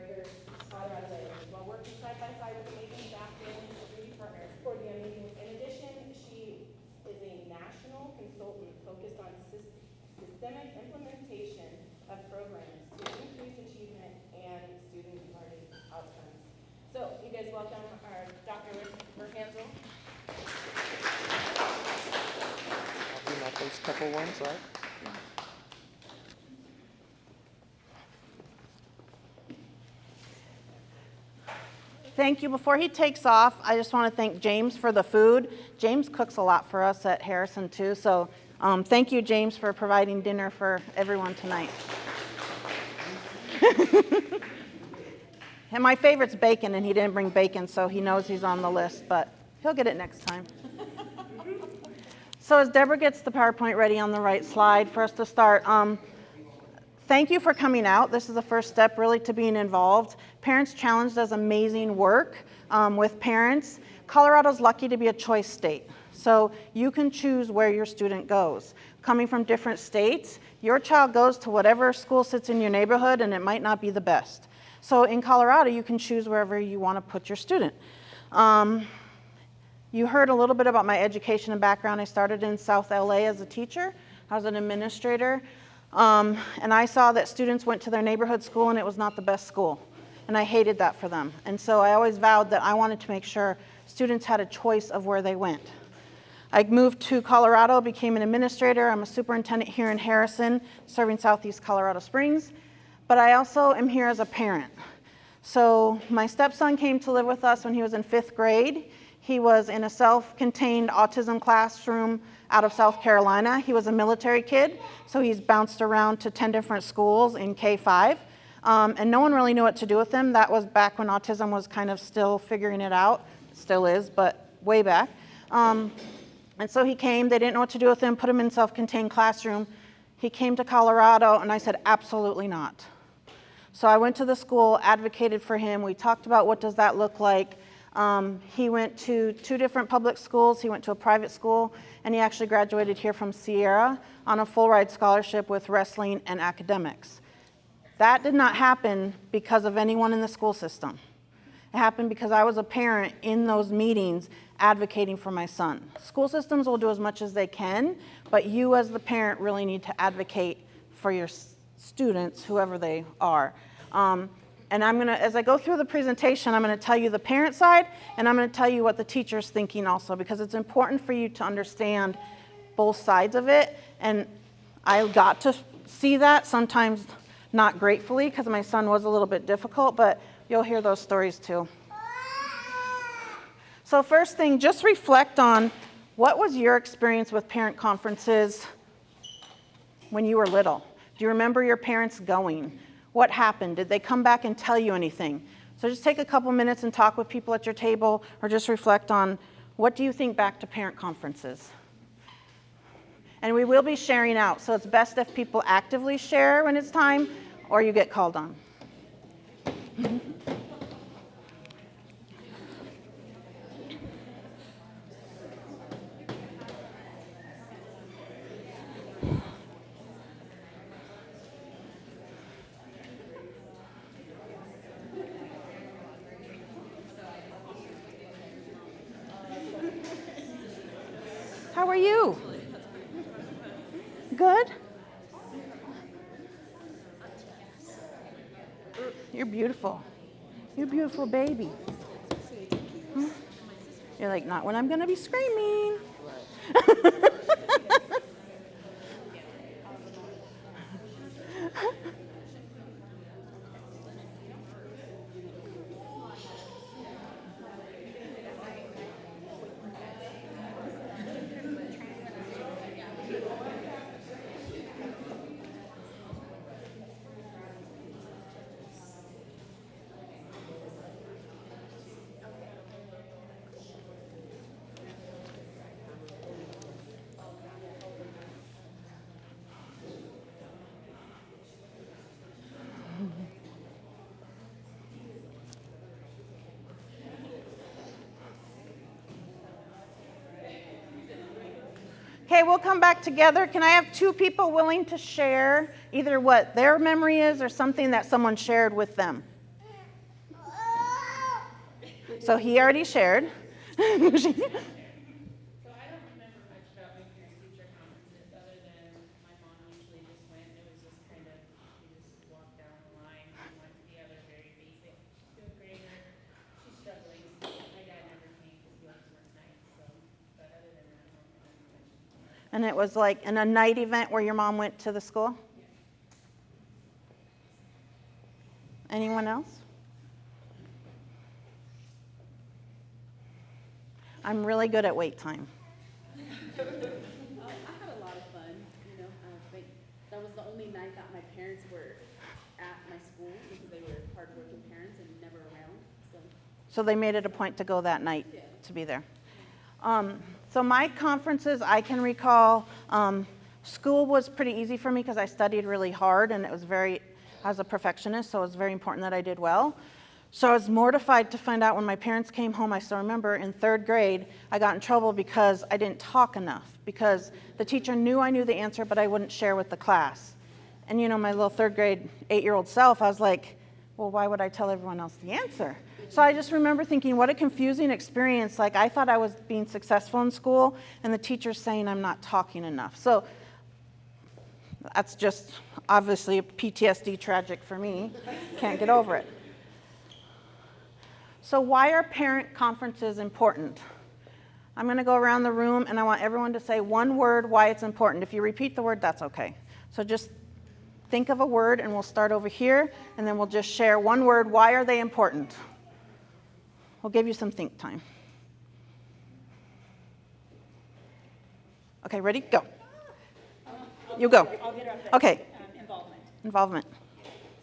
Rutgers Colorado Language while working side by side with amazing staff, family, and community partners for the amazing. In addition, she is a national consultant focused on systemic implementation of programs to increase achievement and student learning outcomes. So, you guys welcome our Dr. Verhansel. I'll do my first couple ones, right? Thank you. Before he takes off, I just want to thank James for the food. James cooks a lot for us at Harrison too, so thank you, James, for providing dinner for everyone tonight. And my favorite's bacon, and he didn't bring bacon, so he knows he's on the list, but he'll get it next time. So as Deborah gets the PowerPoint ready on the right slide for us to start, thank you for coming out. This is the first step really to being involved. Parents Challenge does amazing work with parents. Colorado's lucky to be a choice state. So you can choose where your student goes. Coming from different states, your child goes to whatever school sits in your neighborhood, and it might not be the best. So in Colorado, you can choose wherever you want to put your student. You heard a little bit about my education and background. I started in South LA as a teacher. I was an administrator. And I saw that students went to their neighborhood school and it was not the best school. And I hated that for them. And so I always vowed that I wanted to make sure students had a choice of where they went. I moved to Colorado, became an administrator. I'm a superintendent here in Harrison, serving Southeast Colorado Springs. But I also am here as a parent. So my stepson came to live with us when he was in 5th grade. He was in a self-contained autism classroom out of South Carolina. He was a military kid, so he's bounced around to 10 different schools in K-5. And no one really knew what to do with him. That was back when autism was kind of still figuring it out. It still is, but way back. And so he came. They didn't know what to do with him, put him in self-contained classroom. He came to Colorado, and I said, absolutely not. So I went to the school, advocated for him. We talked about what does that look like. He went to 2 different public schools. He went to a private school, and he actually graduated here from Sierra on a full-ride scholarship with wrestling and academics. That did not happen because of anyone in the school system. It happened because I was a parent in those meetings advocating for my son. School systems will do as much as they can, but you as the parent really need to advocate for your students, whoever they are. And I'm gonna, as I go through the presentation, I'm gonna tell you the parent side, and I'm gonna tell you what the teacher's thinking also, because it's important for you to understand both sides of it. And I got to see that, sometimes not gratefully, because my son was a little bit difficult, but you'll hear those stories too. So first thing, just reflect on what was your experience with parent conferences when you were little? Do you remember your parents going? What happened? Did they come back and tell you anything? So just take a couple minutes and talk with people at your table, or just reflect on what do you think back to parent conferences? And we will be sharing out, so it's best if people actively share when it's time, or you get called on. How are you? Good? You're beautiful. You're a beautiful baby. Huh? You're like, not when I'm going to be screaming. Okay, we'll come back together. Can I have 2 people willing to share either what their memory is or something that someone shared with them? So he already shared. So I don't remember much about my parent-teacher conferences, other than my mom usually just went, and it was just kind of, you just walk down the line, from one to the other, very basic. Fifth grader, she's struggling. My dad never came because he always worked nights, so, but other than that, I don't remember much. And it was like in a night event where your mom went to the school? Anyone else? I'm really good at wait time. I had a lot of fun, you know. That was the only night that my parents were at my school because they were hardworking parents and never around. So they made it a point to go that night to be there. So my conferences, I can recall, school was pretty easy for me because I studied really hard and I was a perfectionist, so it was very important that I did well. So I was mortified to find out when my parents came home. I still remember in 3rd grade, I got in trouble because I didn't talk enough, because the teacher knew I knew the answer, but I wouldn't share with the class. And you know, my little 3rd grade 8-year-old self, I was like, well, why would I tell everyone else the answer? So I just remember thinking, what a confusing experience. Like, I thought I was being successful in school, and the teacher's saying I'm not talking enough. So that's just obviously a PTSD tragic for me. Can't get over it. So why are parent conferences important? I'm going to go around the room, and I want everyone to say one word why it's important. If you repeat the word, that's okay. So just think of a word, and we'll start over here, and then we'll just share one word. Why are they important? We'll give you some think time. Okay, ready? Go. You go. I'll get her up there. Okay. Involvement. Involvement.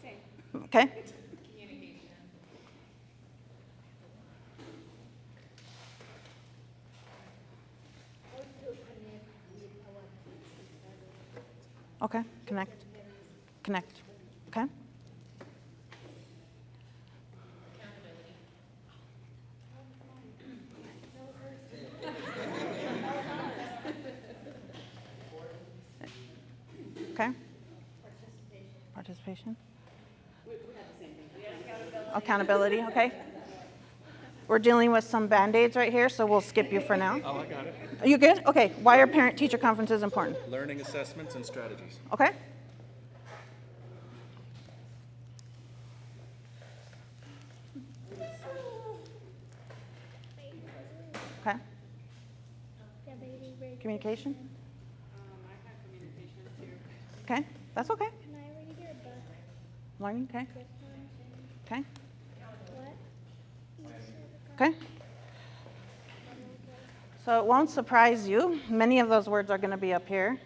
Same. Okay. Communication. Okay. Connect. Connect. Okay. Okay. Participation. We had the same thing. Accountability, okay. We're dealing with some Band-Aids right here, so we'll skip you for now. Oh, I got it. Are you good? Okay. Why are parent-teacher conferences important? Learning assessments and strategies. Okay. Okay. Communication? I had communication too. Okay. That's okay. Can I read your book? Learning, okay. This one? Okay. What? Okay. So it won't surprise you. Many of those words are going to be up here.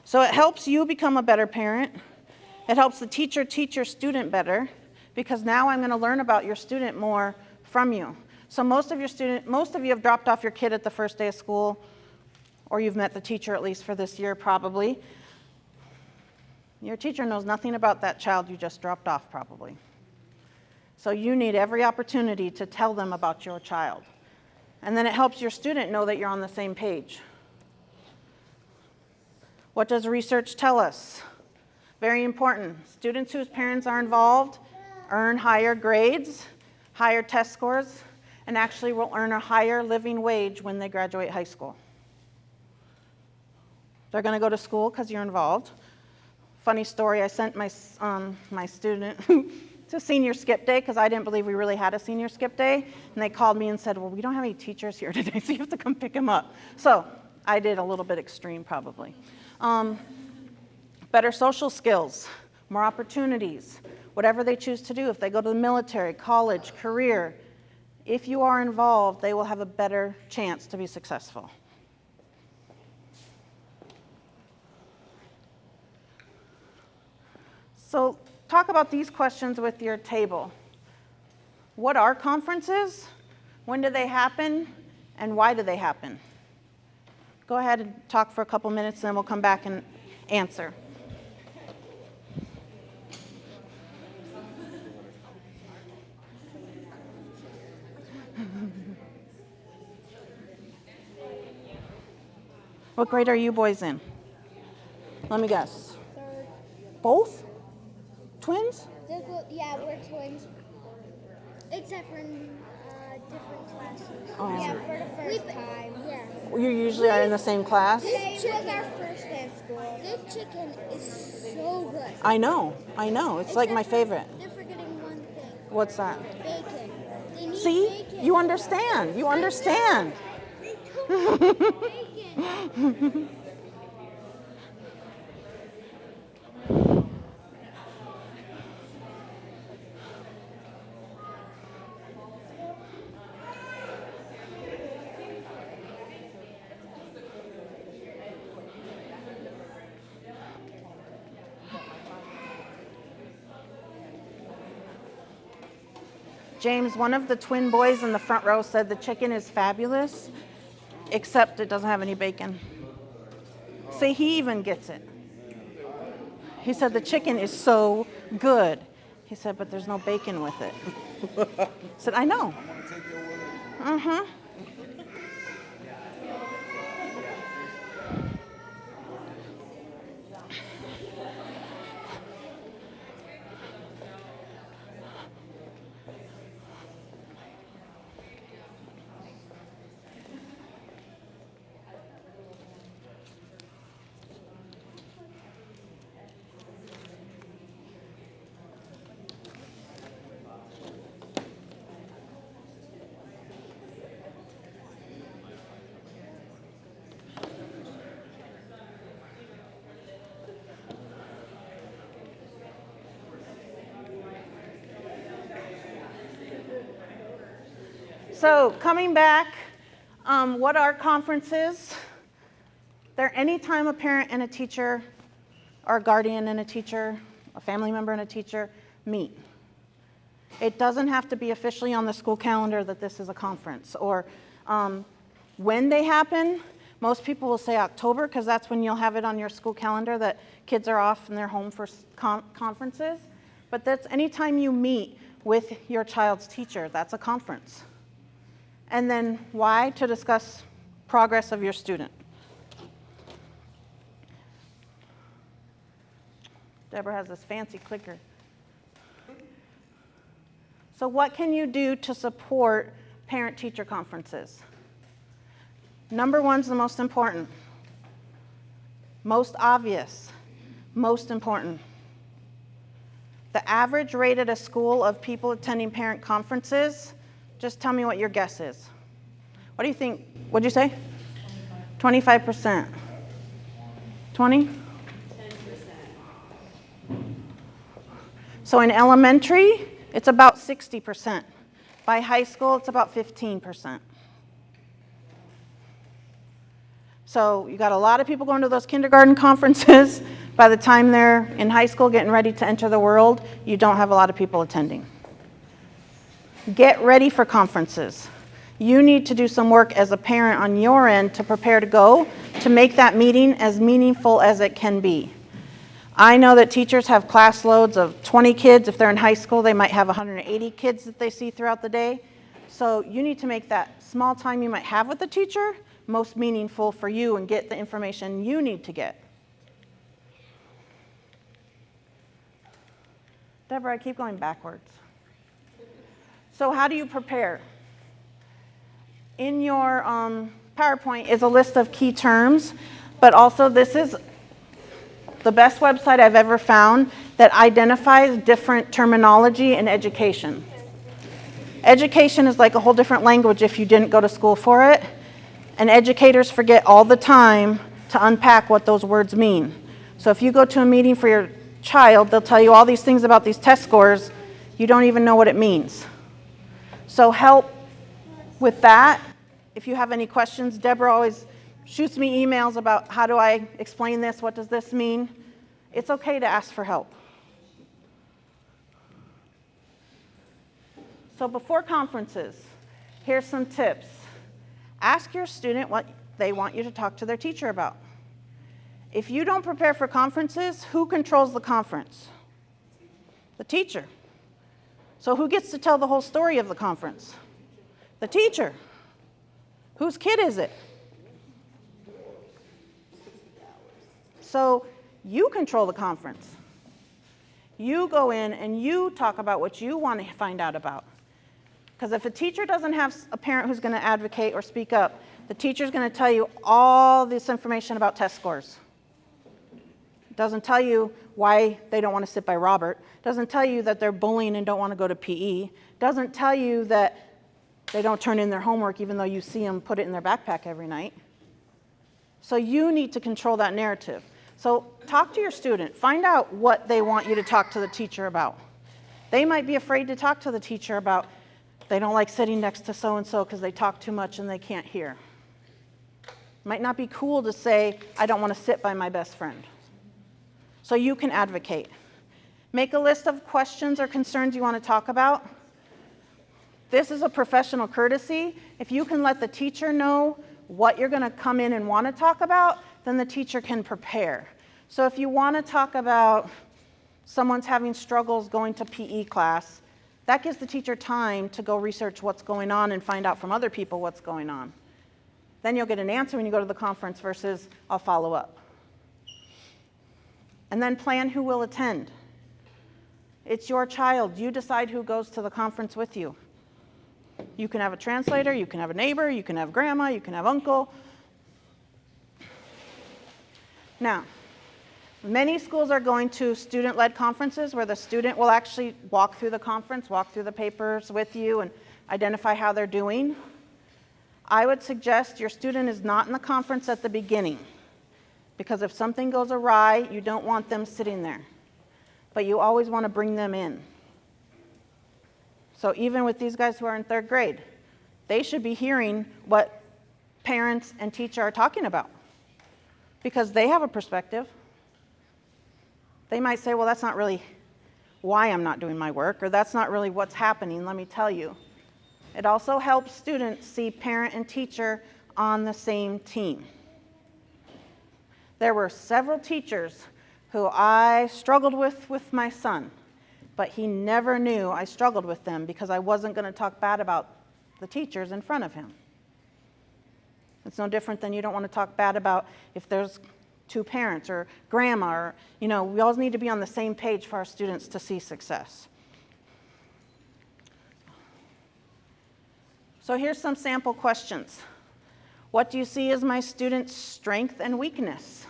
So it helps you become a better parent. It helps the teacher teach your student better, because now I'm going to learn about your student more from you. So most of you have dropped off your kid at the first day of school, or you've met the teacher at least for this year probably. Your teacher knows nothing about that child you just dropped off probably. So you need every opportunity to tell them about your child. And then it helps your student know that you're on the same page. What does research tell us? Very important. Students whose parents are involved earn higher grades, higher test scores, and actually will earn a higher living wage when they graduate high school. They're going to go to school because you're involved. Funny story, I sent my student to senior skip day because I didn't believe we really had a senior skip day. And they called me and said, well, we don't have any teachers here today, so you have to come pick him up. So I did a little bit extreme probably. Better social skills, more opportunities, whatever they choose to do. If they go to the military, college, career, if you are involved, they will have a better chance to be successful. So talk about these questions with your table. What are conferences? When do they happen? And why do they happen? Go ahead and talk for a couple minutes, and then we'll come back and answer. What grade are you boys in? Let me guess. Third. Both? Twins? Yeah, we're twins. Except for in different classes. Oh. Yeah, for the first time. Yeah. You usually are in the same class? This was our first day of school. This chicken is so good. I know. It's like my favorite. They're forgetting one thing. What's that? Bacon. They need See? bacon. You understand. You understand. They told me bacon. James, one of the twin boys in the front row said the chicken is fabulous, except it doesn't have any bacon. See, he even gets it. He said the chicken is so good. He said, but there's no bacon with it. I said, I know. Mm-hmm. So coming back, what are conferences? They're any time a parent and a teacher, or a guardian and a teacher, a family member and a teacher meet. It doesn't have to be officially on the school calendar that this is a conference. Or when they happen, most people will say October because that's when you'll have it on your school calendar that kids are off and they're home for conferences. But that's anytime you meet with your child's teacher, that's a conference. And then why? To discuss progress of your student. Deborah has this fancy clicker. So what can you do to support parent-teacher conferences? Number one's the most important. Most obvious. Most important. The average rate at a school of people attending parent conferences, just tell me what your guess is. What do you think? What'd you say? 25%. 20? 10%. So in elementary, it's about 60%. By high school, it's about 15%. So you got a lot of people going to those kindergarten conferences. By the time they're in high school getting ready to enter the world, you don't have a lot of people attending. Get ready for conferences. You need to do some work as a parent on your end to prepare to go, to make that meeting as meaningful as it can be. I know that teachers have class loads of 20 kids. If they're in high school, they might have 180 kids that they see throughout the day. So you need to make that small time you might have with the teacher most meaningful for you and get the information you need to get. Deborah, I keep going backwards. So how do you prepare? In your PowerPoint is a list of key terms, but also this is the best website I've ever found that identifies different terminology in education. Education is like a whole different language if you didn't go to school for it, and educators forget all the time to unpack what those words mean. So if you go to a meeting for your child, they'll tell you all these things about these test scores, you don't even know what it means. So help with that. If you have any questions, Deborah always shoots me emails about how do I explain this, what does this mean? It's okay to ask for help. So before conferences, here's some tips. Ask your student what they want you to talk to their teacher about. If you don't prepare for conferences, who controls the conference? The teacher. So who gets to tell the whole story of the conference? The teacher. Whose kid is it? So you control the conference. You go in and you talk about what you want to find out about. Because if a teacher doesn't have a parent who's going to advocate or speak up, the teacher's going to tell you all this information about test scores. Doesn't tell you why they don't want to sit by Robert. Doesn't tell you that they're bullying and don't want to go to PE. Doesn't tell you that they don't turn in their homework even though you see them put it in their backpack every night. So you need to control that narrative. So talk to your student. Find out what they want you to talk to the teacher about. They might be afraid to talk to the teacher about they don't like sitting next to so-and-so because they talk too much and they can't hear. Might not be cool to say, I don't want to sit by my best friend. So you can advocate. Make a list of questions or concerns you want to talk about. This is a professional courtesy. If you can let the teacher know what you're going to come in and want to talk about, then the teacher can prepare. So if you want to talk about someone's having struggles going to PE class, that gives the teacher time to go research what's going on and find out from other people what's going on. Then you'll get an answer when you go to the conference versus I'll follow up. And then plan who will attend. It's your child. You decide who goes to the conference with you. You can have a translator, you can have a neighbor, you can have grandma, you can have uncle. Now, many schools are going to student-led conferences where the student will actually walk through the conference, walk through the papers with you and identify how they're doing. I would suggest your student is not in the conference at the beginning, because if something goes awry, you don't want them sitting there. But you always want to bring them in. So even with these guys who are in 3rd grade, they should be hearing what parents and teacher are talking about, because they have a perspective. They might say, well, that's not really why I'm not doing my work, or that's not really what's happening, let me tell you. It also helps students see parent and teacher on the same team. There were several teachers who I struggled with my son, but he never knew I struggled with them because I wasn't going to talk bad about the teachers in front of him. It's no different than you don't want to talk bad about if there's 2 parents or grandma, or, we always need to be on the same page for our students to see success. So here's some sample questions. What do you see as my student's strength and weakness?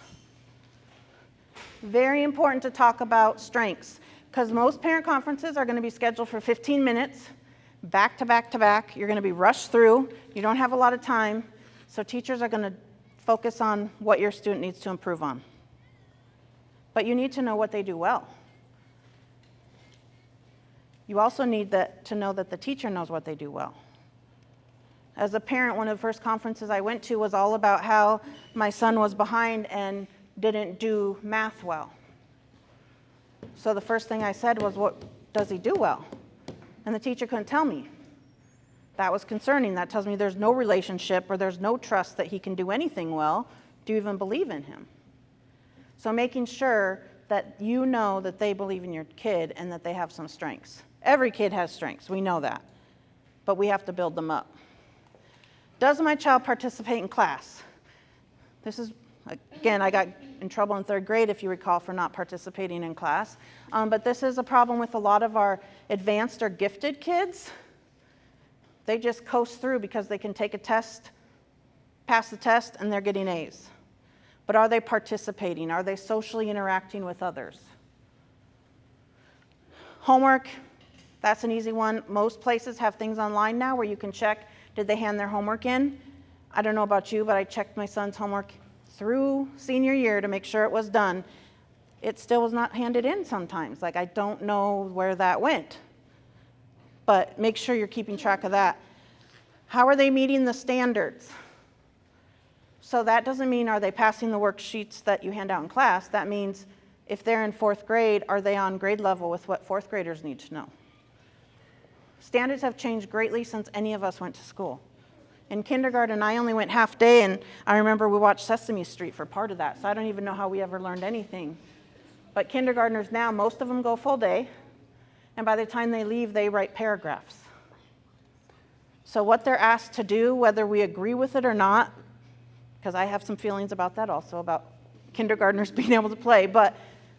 Very important to talk about strengths, because most parent conferences are going to be scheduled for 15 minutes, back to back to back. You're going to be rushed through. You don't have a lot of time. So teachers are going to focus on what your student needs to improve on. But you need to know what they do well. You also need to know that the teacher knows what they do well. As a parent, one of the first conferences I went to was all about how my son was behind and didn't do math well. So the first thing I said was, what does he do well? And the teacher couldn't tell me. That was concerning. That tells me there's no relationship or there's no trust that he can do anything well. Do you even believe in him? So making sure that you know that they believe in your kid and that they have some strengths. Every kid has strengths, we know that. But we have to build them up. Does my child participate in class? This is, again, I got in trouble in 3rd grade, if you recall, for not participating in class. But this is a problem with a lot of our advanced or gifted kids. They just coast through because they can take a test, pass the test, and they're getting A's. But are they participating? Are they socially interacting with others? Homework, that's an easy one. Most places have things online now where you can check, did they hand their homework in? I don't know about you, but I checked my son's homework through senior year to make sure it was done. It still was not handed in sometimes. Like, I don't know where that went. But make sure you're keeping track of that. How are they meeting the standards? So that doesn't mean are they passing the worksheets that you hand out in class. That means if they're in 4th grade, are they on grade level with what 4th graders need to know? Standards have changed greatly since any of us went to school. In kindergarten, I only went half day, and I remember we watched Sesame Street for part of that, so I don't even know how we ever learned anything. But kindergartners now, most of them go full day, and by the time they leave, they write paragraphs. So what they're asked to do, whether we agree with it or not, because I have some feelings about that also, about kindergartners being able to play, but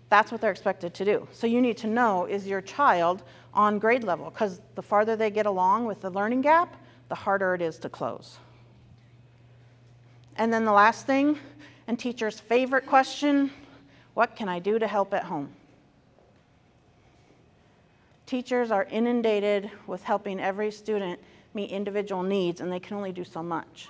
That's what they're expected to do. So you need to know, is your child on grade level? Because the farther they get along with the learning gap, the harder it is to close. And then the last thing, and teacher's favorite question, what can I do to help at home? Teachers are inundated with helping every student meet individual needs, and they can only do so much.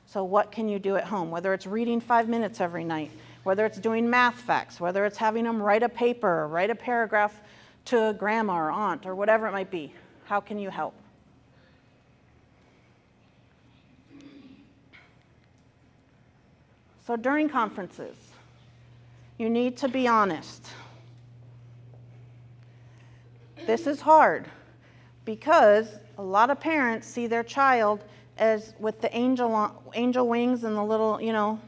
So what can you do at home? Whether it's reading 5 minutes every night, whether it's doing math facts, whether it's having them write a paper, or write a paragraph to grandma or aunt, or whatever it might be. How can you help? So during conferences, you need to be honest. This is hard because a lot of parents see their child as with the angel wings and the little,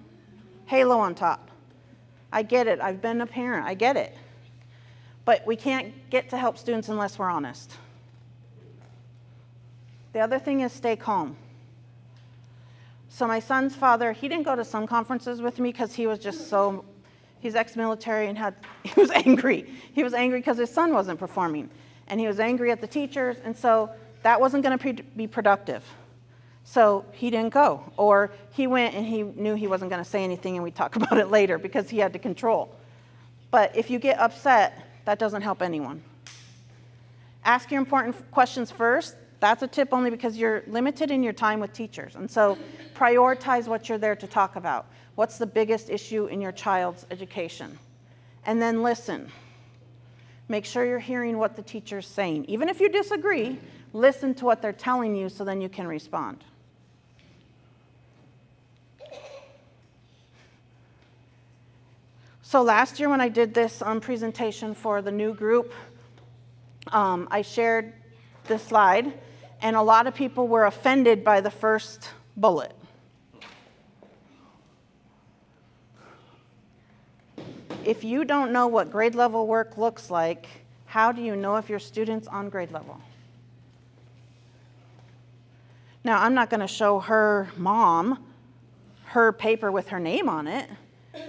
halo on top. I get it. I've been a parent. I get it. But we can't get to help students unless we're honest. The other thing is stay calm. So my son's father, he didn't go to some conferences with me because he was just he's ex-military and he was angry. He was angry because his son wasn't performing. And he was angry at the teachers, and so that wasn't going to be productive. So he didn't go. Or he went and he knew he wasn't going to say anything, and we'd talk about it later because he had to control. But if you get upset, that doesn't help anyone. Ask your important questions first. That's a tip only because you're limited in your time with teachers. And so prioritize what you're there to talk about. What's the biggest issue in your child's education? And then listen. Make sure you're hearing what the teacher's saying. Even if you disagree, listen to what they're telling you so then you can respond. So last year when I did this presentation for the new group, I shared this slide, and a lot of people were offended by the first bullet. If you don't know what grade level work looks like, how do you know if your student's on grade level? Now, I'm not going to show her mom her paper with her name on it,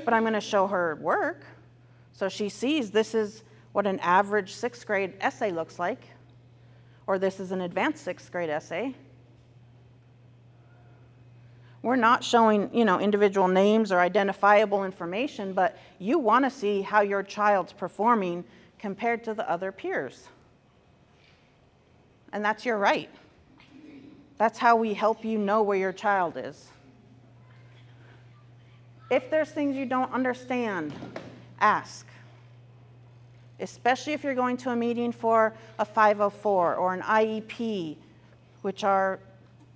but I'm going to show her work so she sees this is what an average 6th grade essay looks like, or this is an advanced 6th grade essay. We're not showing, individual names or identifiable information, but you want to see how your child's performing compared to the other peers. And that's your right. That's how we help you know where your child is. If there's things you don't understand, ask. Especially if you're going to a meeting for a 504 or an IEP, which are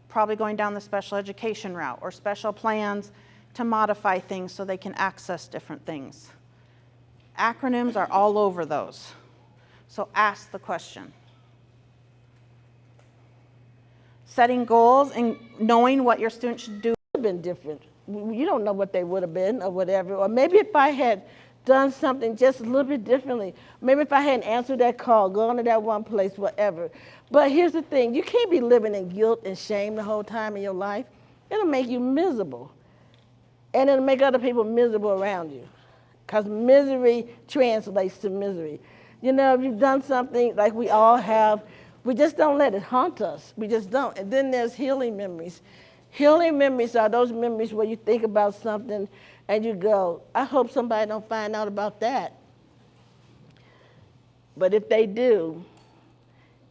probably going down the special education route, or special plans to modify things so they can access different things. Acronyms are all over those. So ask the question. Setting goals and knowing what your student should do. Have been different. You don't know what they would have been or whatever. Or maybe if I had done something just a little bit differently. Maybe if I hadn't answered that call, gone to that one place, whatever. But here's the thing. You can't be living in guilt and shame the whole time in your life. It'll make you miserable. And it'll make other people miserable around you. Because misery translates to misery. If you've done something like we all have, we just don't let it haunt us. We just don't. And then there's healing memories. Healing memories are those memories where you think about something and you go, I hope somebody don't find out about that. But if they do,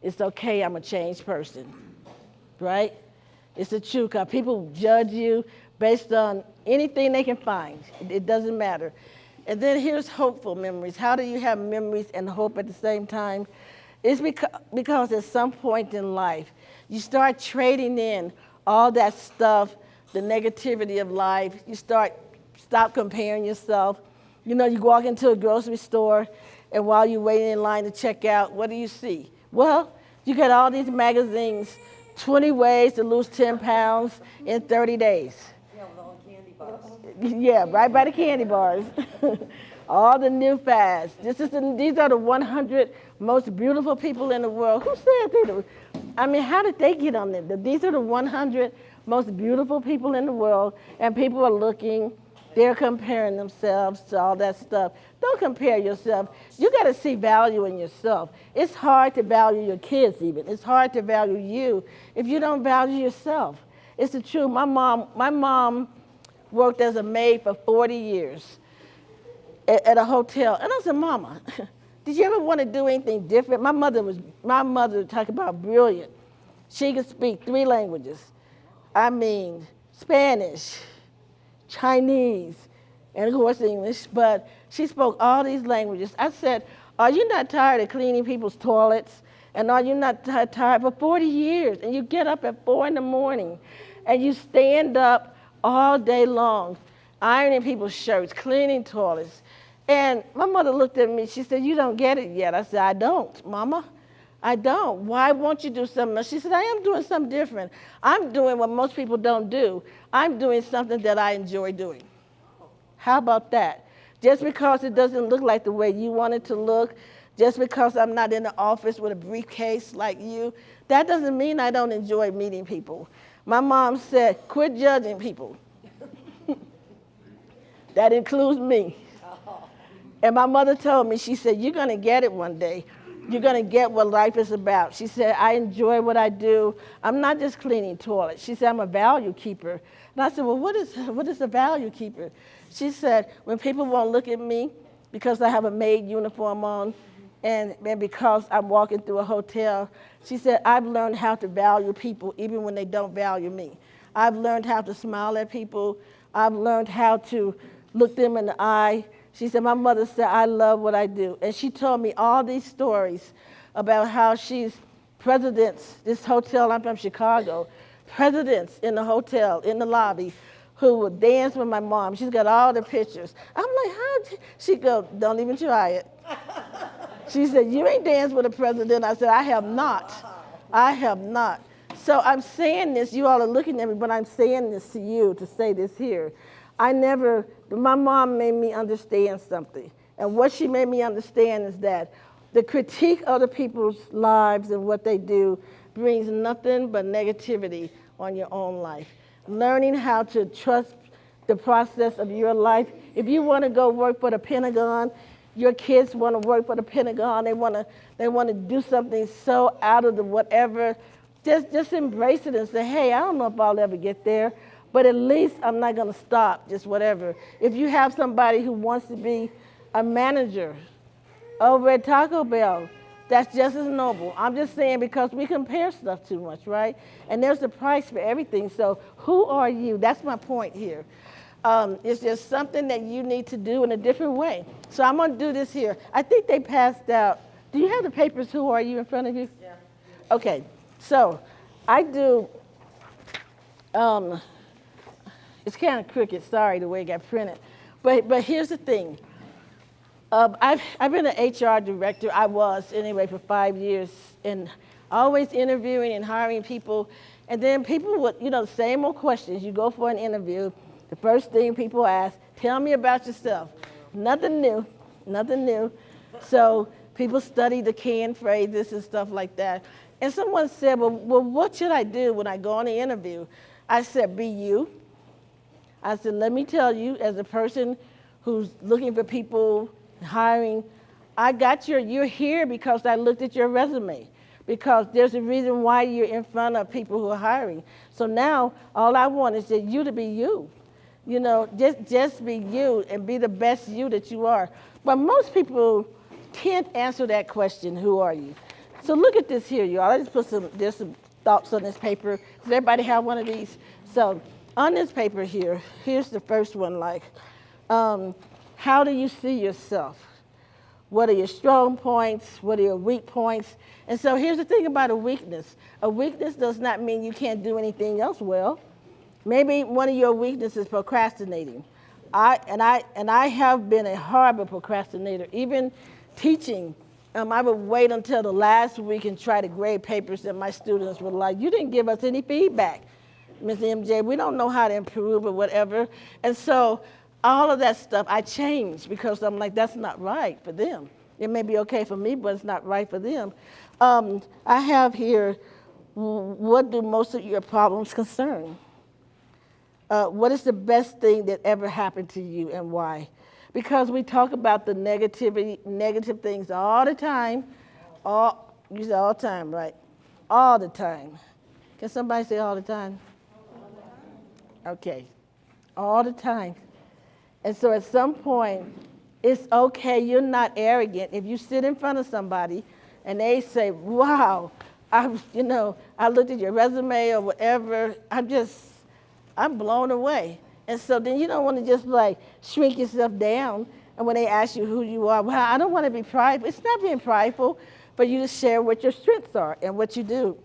it's okay, I'm a changed person, right? It's the truth, because people judge you based on anything they can find. It doesn't matter. And then here's hopeful memories. How do you have memories and hope at the same time? It's because at some point in life, you start trading in all that stuff, the negativity of life. You stop comparing yourself. You walk into a grocery store, and while you're waiting in line to check out, what do you see? Well, you got all these magazines, 20 ways to lose 10 pounds in 30 days. Yeah, with all the candy bars. Yeah, right by the candy bars. All the new fads. These are the 100 most beautiful people in the world. Who said they? How did they get on there? These are the 100 most beautiful people in the world, and people are looking They're comparing themselves to all that stuff. Don't compare yourself. You got to see value in yourself. It's hard to value your kids even. It's hard to value you if you don't value yourself. It's the truth. My mom worked as a maid for 40 years at a hotel. And I said, Mama, did you ever want to do anything different? My mother talk about brilliant. She could speak 3 languages. I mean, Spanish, Chinese, and of course English, but she spoke all these languages. I said, are you not tired of cleaning people's toilets? And are you not tired for 40 years? And you get up at 4 in the morning and you stand up all day long, ironing people's shirts, cleaning toilets. And my mother looked at me, she said, you don't get it yet. I said, I don't, Mama. I don't. Why won't you do something else? She said, I am doing something different. I'm doing what most people don't do. I'm doing something that I enjoy doing. How about that? Just because it doesn't look like the way you want it to look, just because I'm not in the office with a briefcase like you, that doesn't mean I don't enjoy meeting people. My mom said, quit judging people. That includes me. And my mother told me, she said, you're going to get it one day. You're going to get what life is about. She said, I enjoy what I do. I'm not just cleaning toilets. She said, I'm a value keeper. And I said, well, what is a value keeper? She said, when people won't look at me because I have a maid uniform on and because I'm walking through a hotel, she said, I've learned how to value people even when they don't value me. I've learned how to smile at people. I've learned how to look them in the eye. She said, my mother said, I love what I do. And she told me all these stories about how she's presidents, this hotel, I'm from Chicago, presidents in the hotel, in the lobby, who would dance with my mom. She's got all the pictures. I'm like, how? She goes, don't even try it. She said, you ain't danced with a president. I said, I have not. I have not. So I'm saying this, you all are looking at me, but I'm saying this to you, to say this here. My mom made me understand something. And what she made me understand is that the critique of other people's lives and what they do brings nothing but negativity on your own life. Learning how to trust the process of your life. If you want to go work for the Pentagon, your kids want to work for the Pentagon, they want to do something so out of the whatever, just embrace it and say, hey, I don't know if I'll ever get there, but at least I'm not going to stop, just whatever. If you have somebody who wants to be a manager over at Taco Bell, that's just as noble. I'm just saying because we compare stuff too much, right? And there's a price for everything. So who are you? That's my point here. It's just something that you need to do in a different way. So I'm going to do this here. I think they passed out. Do you have the papers, Who Are You, in front of you? Yeah. Okay. So I do, it's kind of crooked, sorry, the way it got printed. But here's the thing. I've been an HR director, I was anyway, for 5 years, and always interviewing and hiring people. And then people would, the same old questions. You go for an interview, the first thing people ask, tell me about yourself. Nothing new, nothing new. So people study the canned phrases and stuff like that. And someone said, well, what should I do when I go on the interview? I said, be you. I said, let me tell you, as a person who's looking for people, hiring, you're here because I looked at your resume, because there's a reason why you're in front of people who are hiring. So now all I want is that you to be you. Just be you and be the best you that you are. But most people can't answer that question, who are you? So look at this here, y'all. I just there's some thoughts on this paper. Does everybody have one of these? So on this paper here, here's the first one, like, how do you see yourself? What are your strong points? What are your weak points? And so here's the thing about a weakness. A weakness does not mean you can't do anything else well. Maybe one of your weaknesses is procrastinating. I have been a horrible procrastinator. Even teaching, I would wait until the last week and try to grade papers that my students were like, you didn't give us any feedback, Ms. MJ. We don't know how to improve or whatever. And so all of that stuff I changed because I'm like, that's not right for them. It may be okay for me, but it's not right for them. I have here, what do most of your problems concern? What is the best thing that ever happened to you and why? Because we talk about the negative things all the time. You say all the time, right? All the time. Can somebody say all the time? Okay, all the time. And so at some point, it's okay, you're not arrogant. If you sit in front of somebody and they say, wow, I looked at your resume or whatever, I'm blown away. And so then you don't want to just like shrink yourself down. And when they ask you who you are, well, I don't want to be prideful. It's not being prideful, but you just share what your strengths are and what you do.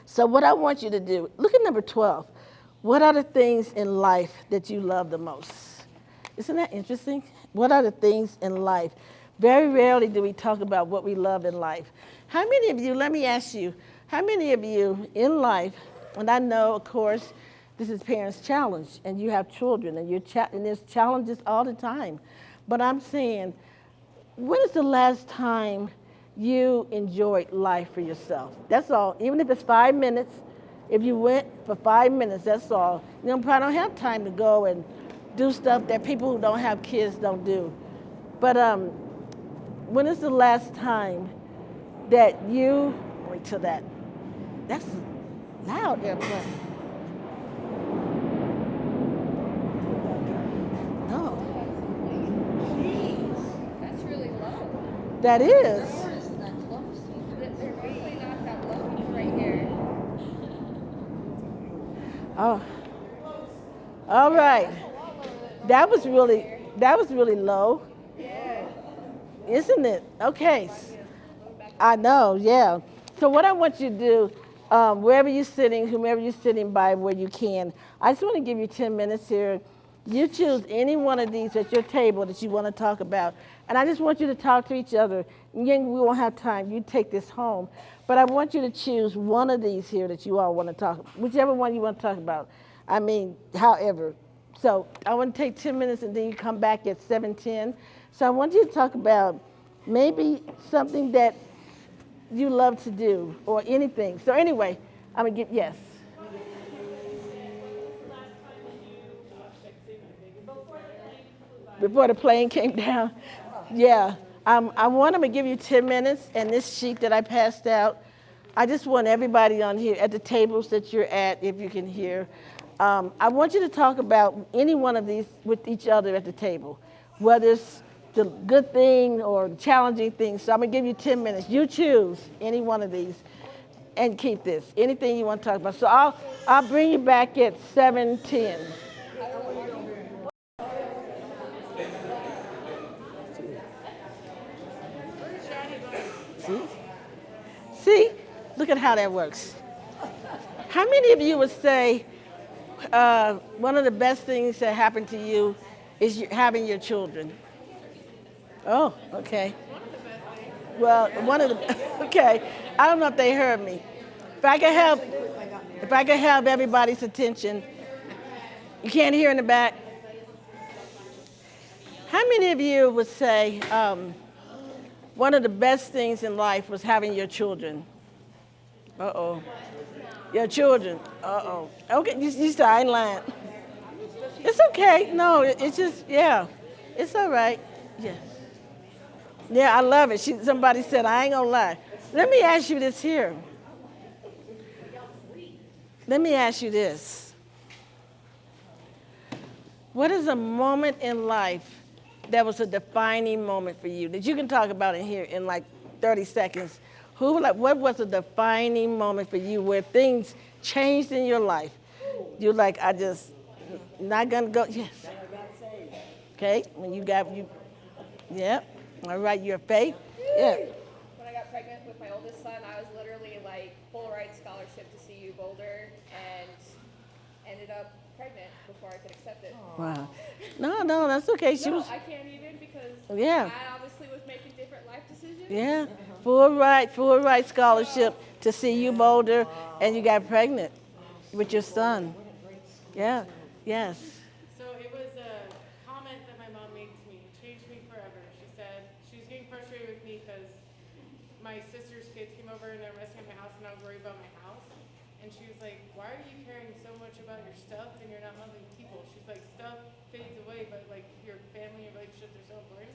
So what I want you to do, look at number 12. What are the things in life that you love the most? Isn't that interesting? What are the things in life? Very rarely do we talk about what we love in life. How many of you, let me ask you, how many of you in life, and I know, of course, this is Parents' Challenge, and you have children, and there's challenges all the time. But I'm saying, when is the last time you enjoyed life for yourself? That's all. Even if it's 5 minutes, if you went for 5 minutes, that's all. You know, probably don't have time to go and do stuff that people who don't have kids don't do. But when is the last time that you, wait till that's loud airplane. No. That's really low. That is. They're really not that low right here. Oh. All right. That was really low. Isn't it? Okay. I know, yeah. So what I want you to do, wherever you're sitting, whomever you're sitting by, where you can, I just want to give you 10 minutes here. You choose any one of these at your table that you want to talk about. And I just want you to talk to each other. Again, we won't have time. You take this home. But I want you to choose one of these here that you all want to talk about, whichever one you want to talk about. I mean, however. So I want to take 10 minutes and then you come back at 7:10. So I want you to talk about maybe something that you love to do or anything. So anyway, I'm going to get, yes. Before the plane came down? Yeah. I want them to give you 10 minutes, and this sheet that I passed out, I just want everybody on here at the tables that you're at, if you can hear. I want you to talk about any one of these with each other at the table, whether it's the good thing or the challenging thing. So I'm going to give you 10 minutes. You choose any one of these and keep this. Anything you want to talk about. So I'll bring you back at 7:10. See? Look at how that works. How many of you would say one of the best things that happened to you is having your children? Oh, okay. Well, one of the, okay. I don't know if they heard me. If I could have everybody's attention. You can't hear in the back? How many of you would say one of the best things in life was having your children? Uh-oh. Your children. Uh-oh. Okay, you said I ain't lying. It's okay. No, it's just, yeah. It's all right. Yes. Yeah, I love it. Somebody said, I ain't gonna lie. Let me ask you this here. Let me ask you this. What is a moment in life that was a defining moment for you that you can talk about in here in like 30 seconds? What was a defining moment for you where things changed in your life? You're like, not gonna go, yes. Okay, when yeah. All right, your faith? Yeah. When I got pregnant with my oldest son, I was literally like full ride scholarship to CU Boulder and ended up pregnant before I could accept it. Wow. No, that's okay. I can't even because Yeah. I obviously was making different life decisions. Yeah, full ride scholarship to CU Boulder, and you got pregnant with your son. Yeah, yes. So it was a comment that my mom made to me. It changed me forever. She said she was getting frustrated with me because my sister's kids came over and they're messing at my house and I was worried about my house. And she was like, why are you caring so much about your stuff and you're not loving people? She's like, stuff fades away, but like your family and relationships are so important.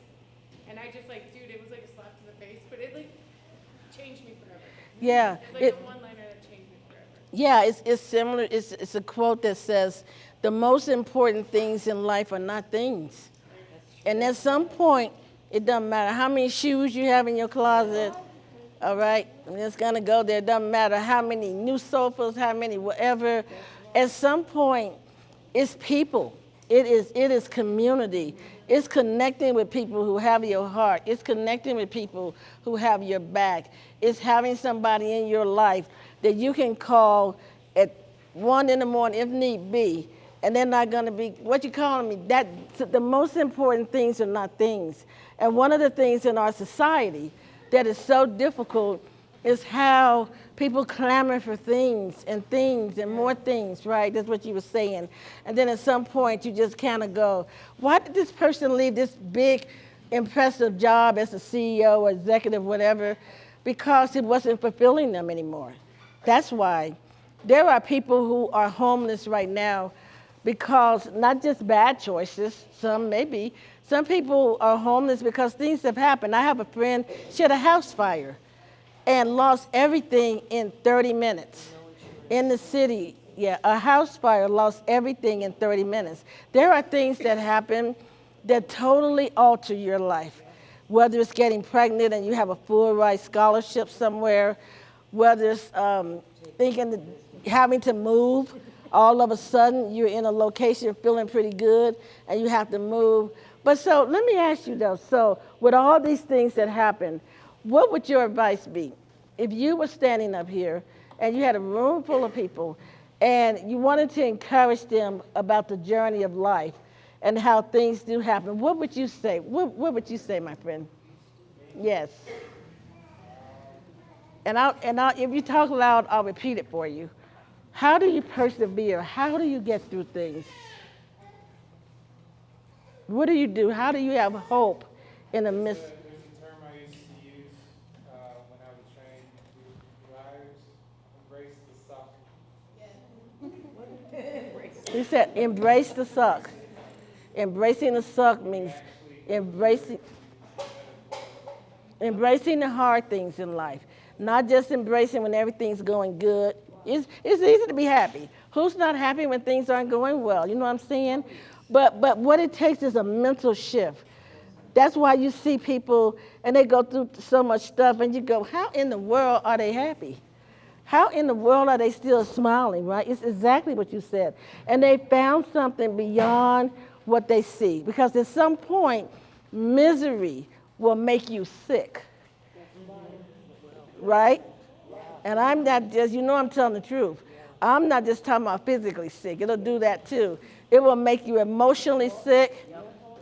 And I just like, dude, it was like a slap to the face, but it like changed me forever. Yeah. It's like a one-liner that changed me forever. Yeah, it's similar. It's a quote that says, the most important things in life are not things. And at some point, it doesn't matter how many shoes you have in your closet, all right? I'm just going to go there. It doesn't matter how many new sofas, how many whatever. At some point, it's people. It is community. It's connecting with people who have your heart. It's connecting with people who have your back. It's having somebody in your life that you can call at 1 in the morning if need be, and they're not going to be, what you calling me? The most important things are not things. And one of the things in our society that is so difficult is how people clamor for things and more things, right? That's what you were saying. And then at some point you just kind of go, why did this person leave this big, impressive job as a CEO or executive, whatever? Because it wasn't fulfilling them anymore. That's why. There are people who are homeless right now because not just bad choices, some maybe. Some people are homeless because things have happened. I have a friend, she had a house fire and lost everything in 30 minutes. In the city, yeah, a house fire lost everything in 30 minutes. There are things that happen that totally alter your life, whether it's getting pregnant and you have a full ride scholarship somewhere, whether it's having to move. All of a sudden, you're in a location feeling pretty good, and you have to move. But so let me ask you, though, so with all these things that happen, what would your advice be? If you were standing up here, and you had a room full of people, and you wanted to encourage them about the journey of life and how things do happen, what would you say? What would you say, my friend? Yes. And if you talk loud, I'll repeat it for you. How do you persevere? How do you get through things? What do you do? How do you have hope in the midst? There's a term I used to use when I would train new hires, embrace the suck. He said, embrace the suck. Embracing the suck means embracing the hard things in life. Not just embracing when everything's going good. It's easy to be happy. Who's not happy when things aren't going well? You know what I'm saying? But what it takes is a mental shift. That's why you see people and they go through so much stuff and you go, how in the world are they happy? How in the world are they still smiling, right? It's exactly what you said. And they found something beyond what they see. Because at some point, misery will make you sick. Right? And I'm not just, I'm telling the truth. I'm not just talking about physically sick. It'll do that too. It will make you emotionally sick,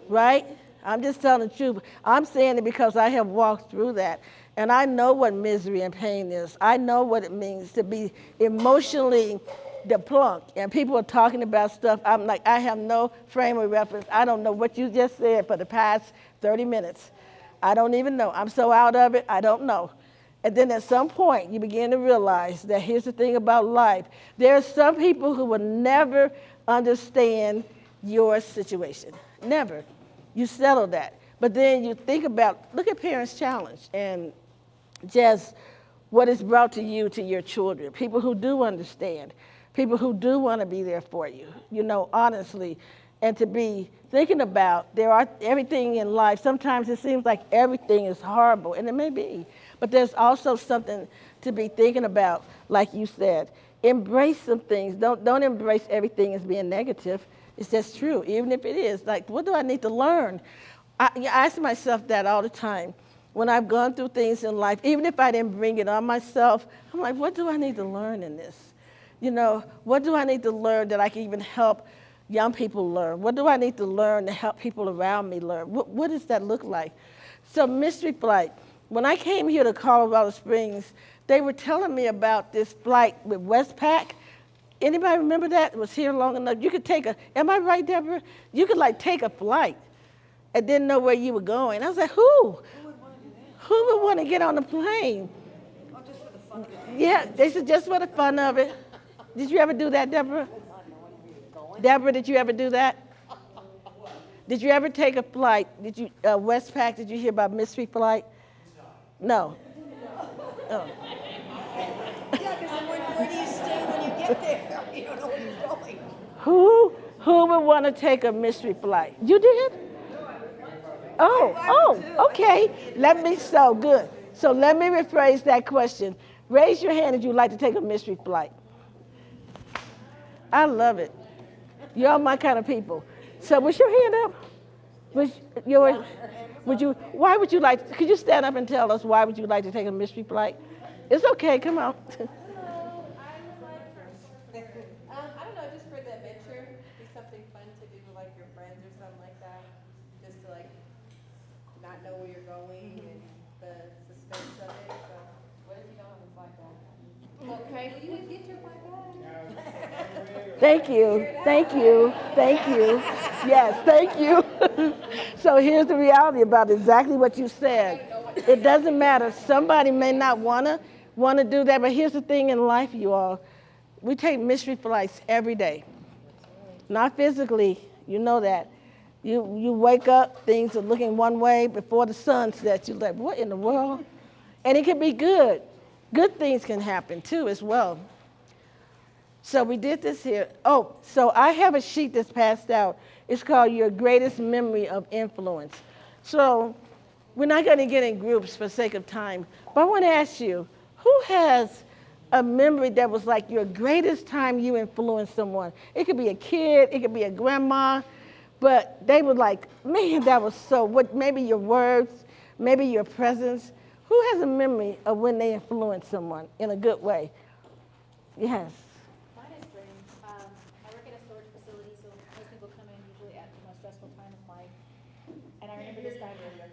right? I'm just telling the truth. I'm saying it because I have walked through that. And I know what misery and pain is. I know what it means to be emotionally deplunked. And people are talking about stuff. I'm like, I have no frame of reference. I don't know what you just said for the past 30 minutes. I don't even know. I'm so out of it, I don't know. And then at some point, you begin to realize that here's the thing about life. There are some people who will never understand your situation. Never. You settle that. But then you think about, look at Parents Challenge and just what is brought to you, to your children. People who do understand. People who do want to be there for you, honestly. And to be thinking about, everything in life, sometimes it seems like everything is horrible, and it may be. But there's also something to be thinking about, like you said. Embrace some things. Don't embrace everything as being negative. It's just true, even if it is. Like, what do I need to learn? I ask myself that all the time. When I've gone through things in life, even if I didn't bring it on myself, I'm like, what do I need to learn in this? What do I need to learn that I can even help young people learn? What do I need to learn to help people around me learn? What does that look like? So Mystery Flight. When I came here to Colorado Springs, they were telling me about this flight with Westpac. Anybody remember that? It was here long enough. You could am I right, Deborah? You could take a flight and didn't know where you were going. I was like, who? Who would want to get on a plane? Oh, just for the fun of it. Yeah, they said just for the fun of it. Did you ever do that, Deborah? Deborah, did you ever do that? Did you ever take a flight? Did you, Westpac, did you hear about mystery flight? No. Oh. Yeah, because then where do you stay when you get there? You don't know where you're going. Who would want to take a mystery flight? You did? Oh, okay. Good. So let me rephrase that question. Raise your hand if you'd like to take a mystery flight. I love it. You're my kind of people. So was your hand up? Why would you like, could you stand up and tell us why would you like to take a mystery flight? It's okay, come on. Hello, I would like, I don't know, just for the adventure, do something fun to do with like your friends or something like that. Just to like not know where you're going and the suspense of it. So what if you don't have a flight back? Okay, well, you would get your flight back. Thank you. Yes, thank you. So here's the reality about exactly what you said. It doesn't matter. Somebody may not want to do that, but here's the thing in life, you all. We take mystery flights every day. Not physically, you know that. You wake up, things are looking one way before the sun sets. You're like, what in the world? And it can be good. Good things can happen too as well. So we did this here. Oh, so I have a sheet that's passed out. It's called Your Greatest Memory of Influence. So we're not going to get in groups for sake of time, but I want to ask you, who has a memory that was like your greatest time you influenced someone? It could be a kid, it could be a grandma, but they were like, man, that was so, maybe your words, maybe your presence. Who has a memory of when they influenced someone in a good way? Yes. Mine is dreams. I work at a storage facility, so most people come in usually at the most stressful time of life. And I remember this guy earlier.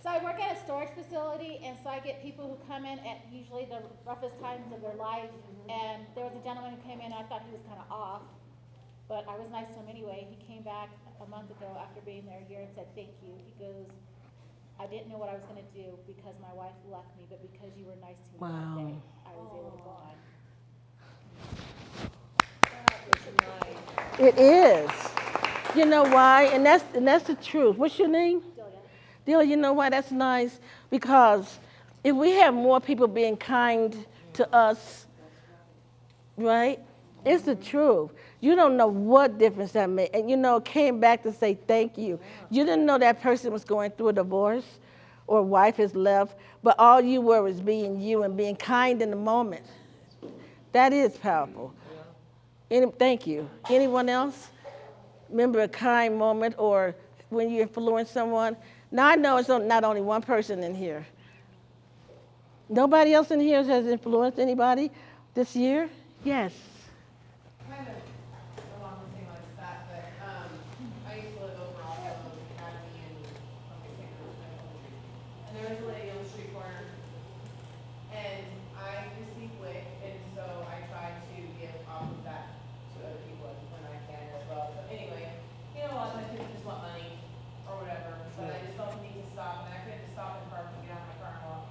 So I work at a storage facility, and so I get people who come in at usually the roughest times of their life. And there was a gentleman who came in, and I thought he was kind of off, but I was nice to him anyway. He came back a month ago after being there a year and said, thank you. He goes, I didn't know what I was going to do because my wife left me, but because you were nice to me that day, I was able to go on. It is. You know why? And that's the truth. What's your name? Delia, you know why that's nice? Because if we have more people being kind to us, right? It's the truth. You don't know what difference that made. And came back to say thank you. You didn't know that person was going through a divorce or wife has left, but all you were was being you and being kind in the moment. That is powerful. Thank you. Anyone else? Remember a kind moment or when you influence someone? Now I know it's not only one person in here. Nobody else in here has influenced anybody this year? Yes. Kind of along the same lines as that, but I used to live over off of Academy and and there was a lady on the street corner, and I received WIC, and so I try to give off of that to other people when I can as well. So anyway, a lot of times people just want money or whatever, but I just felt the need to stop, and I couldn't just stop in the park and get out of my car and walk.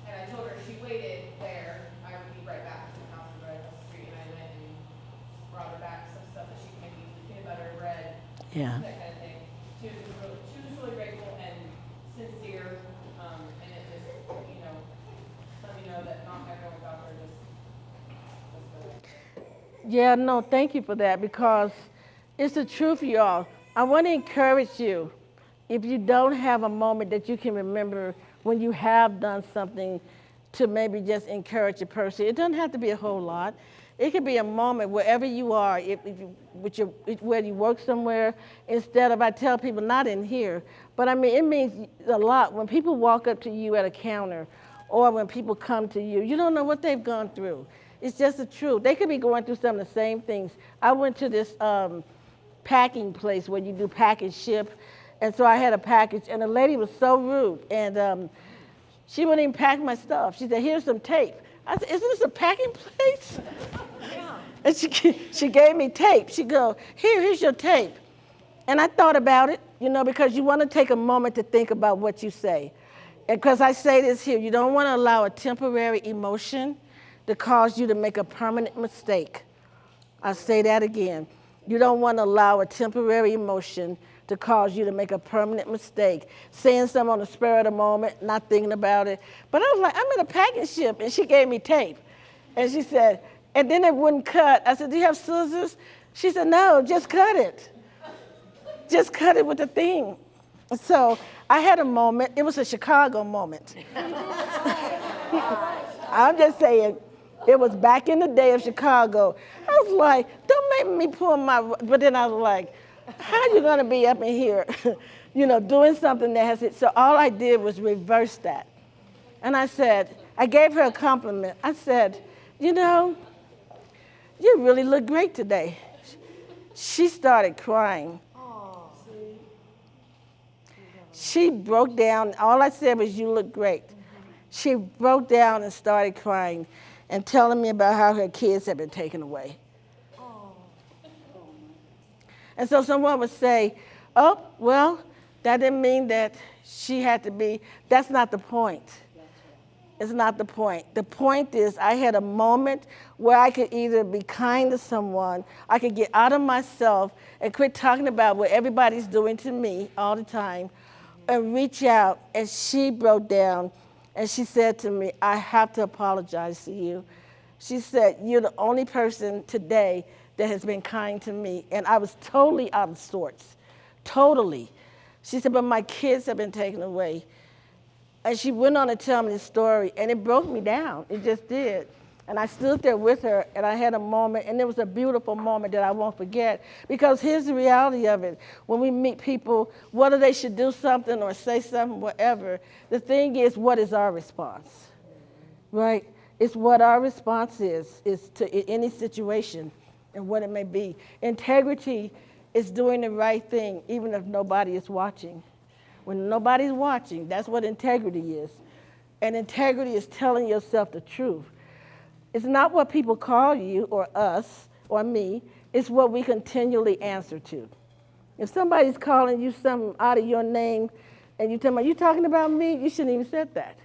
And I told her if she waited there, I would be right back to the house right across the street, and I went and brought her back some stuff that she can make, peanut butter, bread, Yeah. that kind of thing. She was just really grateful and sincere, and it just, let me know that not everyone's out there just. Yeah, no, thank you for that because it's the truth, y'all. I want to encourage you, if you don't have a moment that you can remember when you have done something to maybe just encourage a person, it doesn't have to be a whole lot. It could be a moment wherever you are, where you work somewhere, instead of, I tell people, not in here, but I mean, it means a lot. When people walk up to you at a counter or when people come to you, you don't know what they've gone through. It's just the truth. They could be going through some of the same things. I went to this packing place where you do pack and ship, and so I had a package, and the lady was so rude, and she wouldn't even pack my stuff. She said, here's some tape. I said, isn't this a packing place? Yeah. And she gave me tape. She go, here's your tape. And I thought about it, because you want to take a moment to think about what you say. And because I say this here, you don't want to allow a temporary emotion to cause you to make a permanent mistake. I say that again. You don't want to allow a temporary emotion to cause you to make a permanent mistake, saying something on the spur of the moment, not thinking about it. But I was like, I'm in a package ship, and she gave me tape. And she said, and then it wouldn't cut. I said, do you have scissors? She said, no, just cut it. Just cut it with the thing. So I had a moment. It was a Chicago moment. I'm just saying, it was back in the day of Chicago. I was like, don't make me pull my, but then I was like, how are you going to be up in here, doing something that has it? So all I did was reverse that. And I said, I gave her a compliment. I said, you really look great today. She started crying. She broke down. All I said was, you look great. She broke down and started crying and telling me about how her kids had been taken away. And so someone would say, oh, well, that didn't mean that she had to be. That's not the point. It's not the point. The point is I had a moment where I could either be kind to someone, I could get out of myself and quit talking about what everybody's doing to me all the time, and reach out. And she broke down and she said to me, I have to apologize to you. She said, you're the only person today that has been kind to me. And I was totally out of sorts, totally. She said, but my kids have been taken away. And she went on to tell me the story, and it broke me down. It just did. And I stood there with her, and I had a moment, and it was a beautiful moment that I won't forget. Because here's the reality of it. When we meet people, whether they should do something or say something, whatever, the thing is, what is our response? Right? It's what our response is to any situation and what it may be. Integrity is doing the right thing, even if nobody is watching. When nobody's watching, that's what integrity is. And integrity is telling yourself the truth. It's not what people call you or us or me. It's what we continually answer to. If somebody's calling you something out of your name and you tell them, are you talking about me? You shouldn't even said that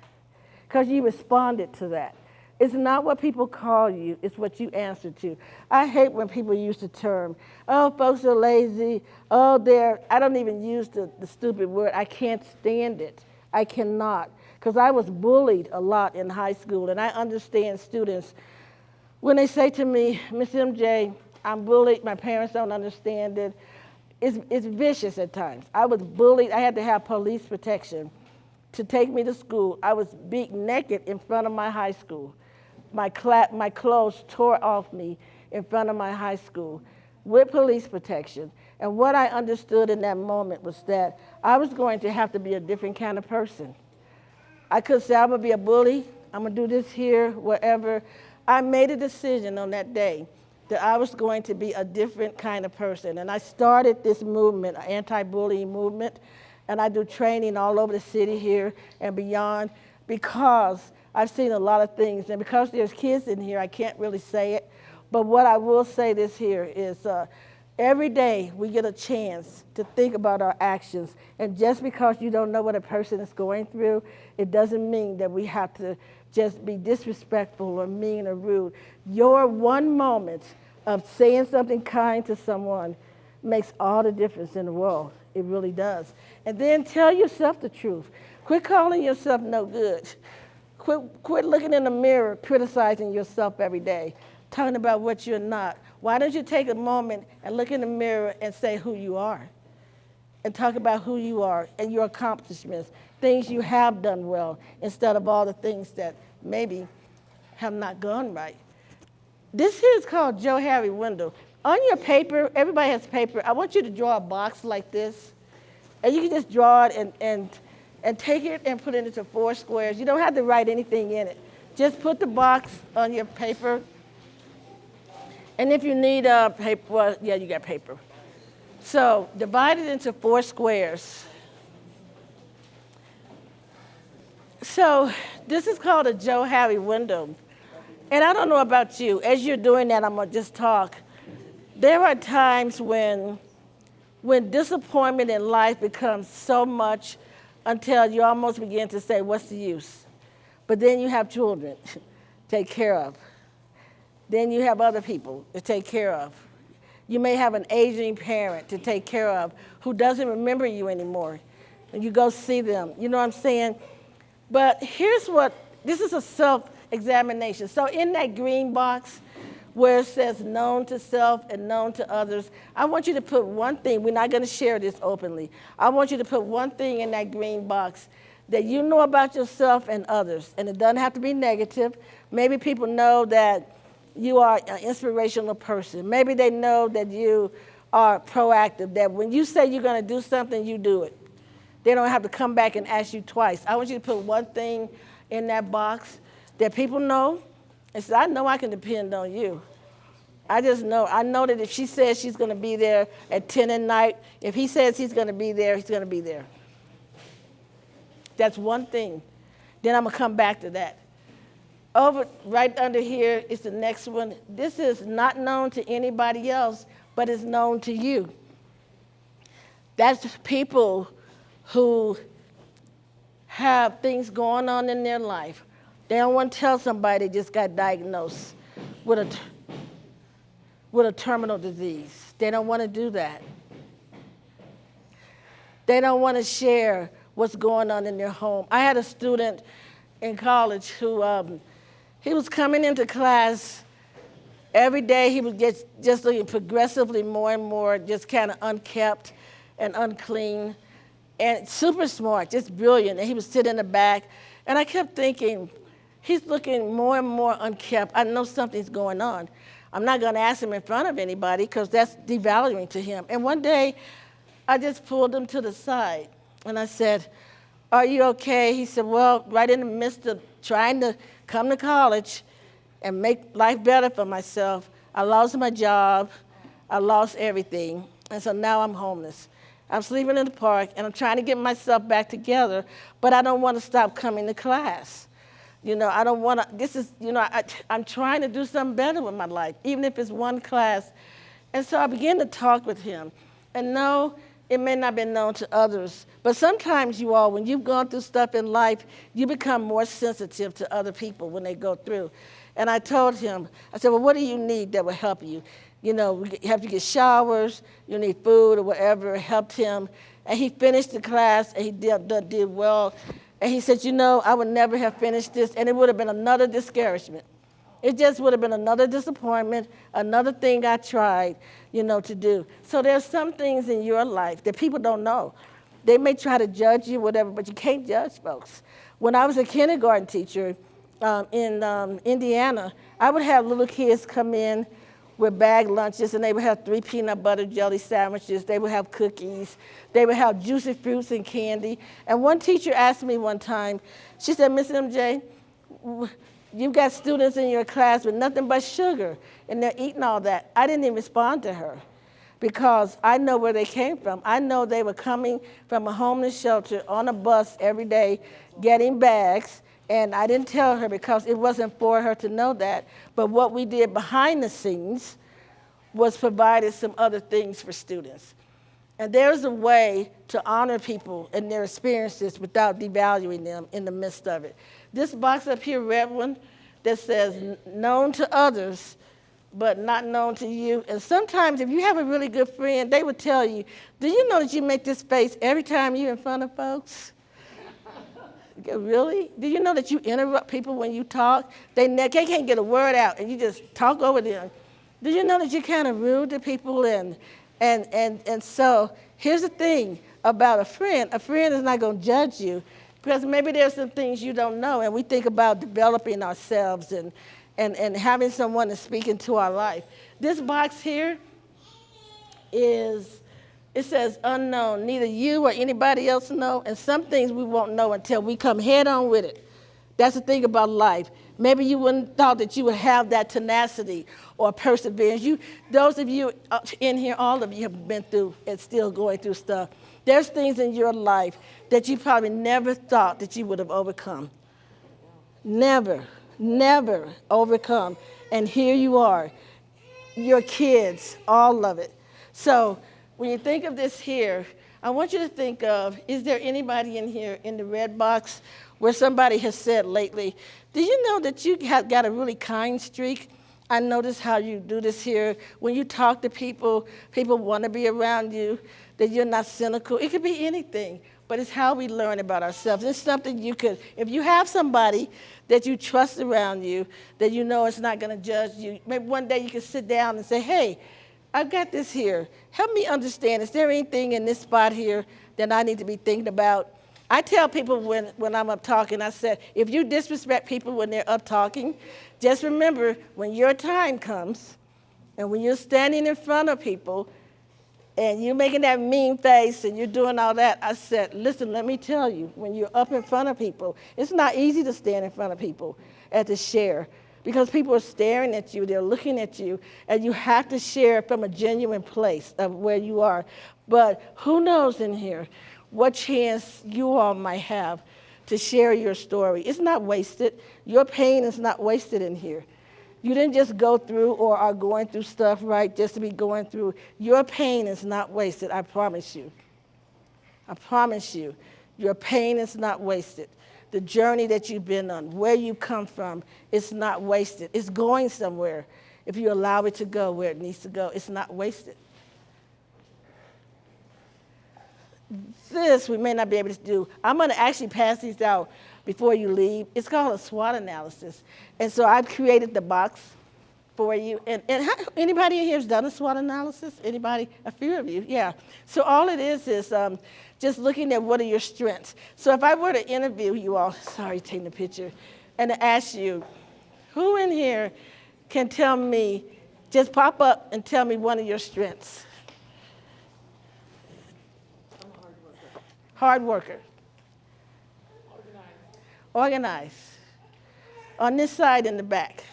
because you responded to that. It's not what people call you, it's what you answer to. I hate when people use the term, oh, folks are lazy, oh, I don't even use the stupid word. I can't stand it. I cannot. Because I was bullied a lot in high school, and I understand students, when they say to me, Miss MJ, I'm bullied, my parents don't understand it, it's vicious at times. I was bullied. I had to have police protection to take me to school. I was beat naked in front of my high school. My clothes tore off me in front of my high school with police protection. And what I understood in that moment was that I was going to have to be a different kind of person. I could say, I'm going to be a bully, I'm going to do this here, wherever. I made a decision on that day that I was going to be a different kind of person. And I started this movement, an anti-bullying movement, and I do training all over the city here and beyond because I've seen a lot of things, and because there's kids in here, I can't really say it. But what I will say this here is every day we get a chance to think about our actions. And just because you don't know what a person is going through, it doesn't mean that we have to just be disrespectful or mean or rude. Your one moment of saying something kind to someone makes all the difference in the world. It really does. And then tell yourself the truth. Quit calling yourself no good. Quit looking in the mirror, criticizing yourself every day, talking about what you're not. Why don't you take a moment and look in the mirror and say who you are? And talk about who you are and your accomplishments, things you have done well, instead of all the things that maybe have not gone right. This here is called Joe Harry window. On your paper, everybody has paper. I want you to draw a box like this. And you can just draw it and take it and put it into 4 squares. You don't have to write anything in it. Just put the box on your paper. And if you need paper, well, yeah, you got paper. So divide it into 4 squares. So this is called a Joe Harry window. And I don't know about you. As you're doing that, I'm going to just talk. There are times when disappointment in life becomes so much until you almost begin to say, what's the use? But then you have children to take care of. Then you have other people to take care of. You may have an aging parent to take care of who doesn't remember you anymore. And you go see them. You know what I'm saying? But here's what, this is a self-examination. So in that green box where it says known to self and known to others, I want you to put one thing. We're not going to share this openly. I want you to put one thing in that green box that you know about yourself and others. And it doesn't have to be negative. Maybe people know that you are an inspirational person. Maybe they know that you are proactive, that when you say you're going to do something, you do it. They don't have to come back and ask you twice. I want you to put one thing in that box that people know and say, I know I can depend on you. I just know. I know that if she says she's going to be there at 10 at night, if he says he's going to be there, he's going to be there. That's one thing. Then I'm going to come back to that. Over right under here is the next one. This is not known to anybody else, but it's known to you. That's people who have things going on in their life. They don't want to tell somebody they just got diagnosed with a terminal disease. They don't want to do that. They don't want to share what's going on in their home. I had a student in college who he was coming into class every day. He would get just looking progressively more and more, just kind of unkept and unclean, and super smart, just brilliant. And he would sit in the back, and I kept thinking, he's looking more and more unkept. I know something's going on. I'm not going to ask him in front of anybody because that's devaluing to him. And one day, I just pulled him to the side, and I said, are you okay? He said, well, right in the midst of trying to come to college and make life better for myself, I lost my job, I lost everything, and so now I'm homeless. I'm sleeping in the park, and I'm trying to get myself back together, but I don't want to stop coming to class. You know, I don't want to, this is, you know, I'm trying to do something better with my life, even if it's one class. And so I began to talk with him. And no, it may not be known to others, but sometimes you all, when you've gone through stuff in life, you become more sensitive to other people when they go through. And I told him, I said, well, what do you need that will help you? You know, you have to get showers, you need food or whatever. It helped him. And he finished the class, and he did well. And he said, you know, I would never have finished this, and it would have been another discouragement. It just would have been another disappointment, another thing I tried, you know, to do. So there's some things in your life that people don't know. They may try to judge you, whatever, but you can't judge folks. When I was a kindergarten teacher in Indiana, I would have little kids come in with bag lunches, and they would have 3 peanut butter jelly sandwiches. They would have cookies. They would have juicy fruits and candy. And one teacher asked me one time, she said, Miss MJ, you've got students in your class with nothing but sugar, and they're eating all that. I didn't even respond to her because I know where they came from. I know they were coming from a homeless shelter on a bus every day getting bags. And I didn't tell her because it wasn't for her to know that. But what we did behind the scenes was provided some other things for students. And there's a way to honor people and their experiences without devaluing them in the midst of it. This box up here, red one, that says known to others, but not known to you. And sometimes if you have a really good friend, they would tell you, do you know that you make this face every time you're in front of folks? Really? Do you know that you interrupt people when you talk? They can't get a word out, and you just talk over them. Do you know that you're kind of rude to people? And so here's the thing about a friend. A friend is not going to judge you because maybe there's some things you don't know, and we think about developing ourselves and having someone to speak into our life. This box here it says unknown. Neither you or anybody else know, and some things we won't know until we come head on with it. That's the thing about life. Maybe you wouldn't thought that you would have that tenacity or perseverance. Those of you in here, all of you have been through and still going through stuff. There's things in your life that you probably never thought that you would have overcome. Never overcome. And here you are, your kids, all of it. So when you think of this here, I want you to think of, is there anybody in here in the red box where somebody has said lately, do you know that you have got a really kind streak? I notice how you do this here. When you talk to people, people want to be around you, that you're not cynical. It could be anything, but it's how we learn about ourselves. It's something you could, if you have somebody that you trust around you, that you know is not going to judge you, maybe one day you can sit down and say, hey, I've got this here. Help me understand, is there anything in this spot here that I need to be thinking about? I tell people when I'm up talking, I said, if you disrespect people when they're up talking, just remember when your time comes and when you're standing in front of people and you're making that mean face and you're doing all that, I said, listen, let me tell you, when you're up in front of people, it's not easy to stand in front of people and to share because people are staring at you, they're looking at you, and you have to share from a genuine place of where you are. But who knows in here what chance you all might have to share your story. It's not wasted. Your pain is not wasted in here. You didn't just go through or are going through stuff, right, just to be going through. Your pain is not wasted, I promise you. I promise you, your pain is not wasted. The journey that you've been on, where you come from, it's not wasted. It's going somewhere. If you allow it to go where it needs to go, it's not wasted. This we may not be able to do. I'm going to actually pass these out before you leave. It's called a SWOT analysis. And so I've created the box for you. And anybody in here has done a SWOT analysis? Anybody? A few of you, yeah. So all it is just looking at what are your strengths. So if I were to interview you all, sorry, taking the picture, and to ask you, who in here can tell me, just pop up and tell me one of your strengths? Hard worker. Organized. On this side in the back,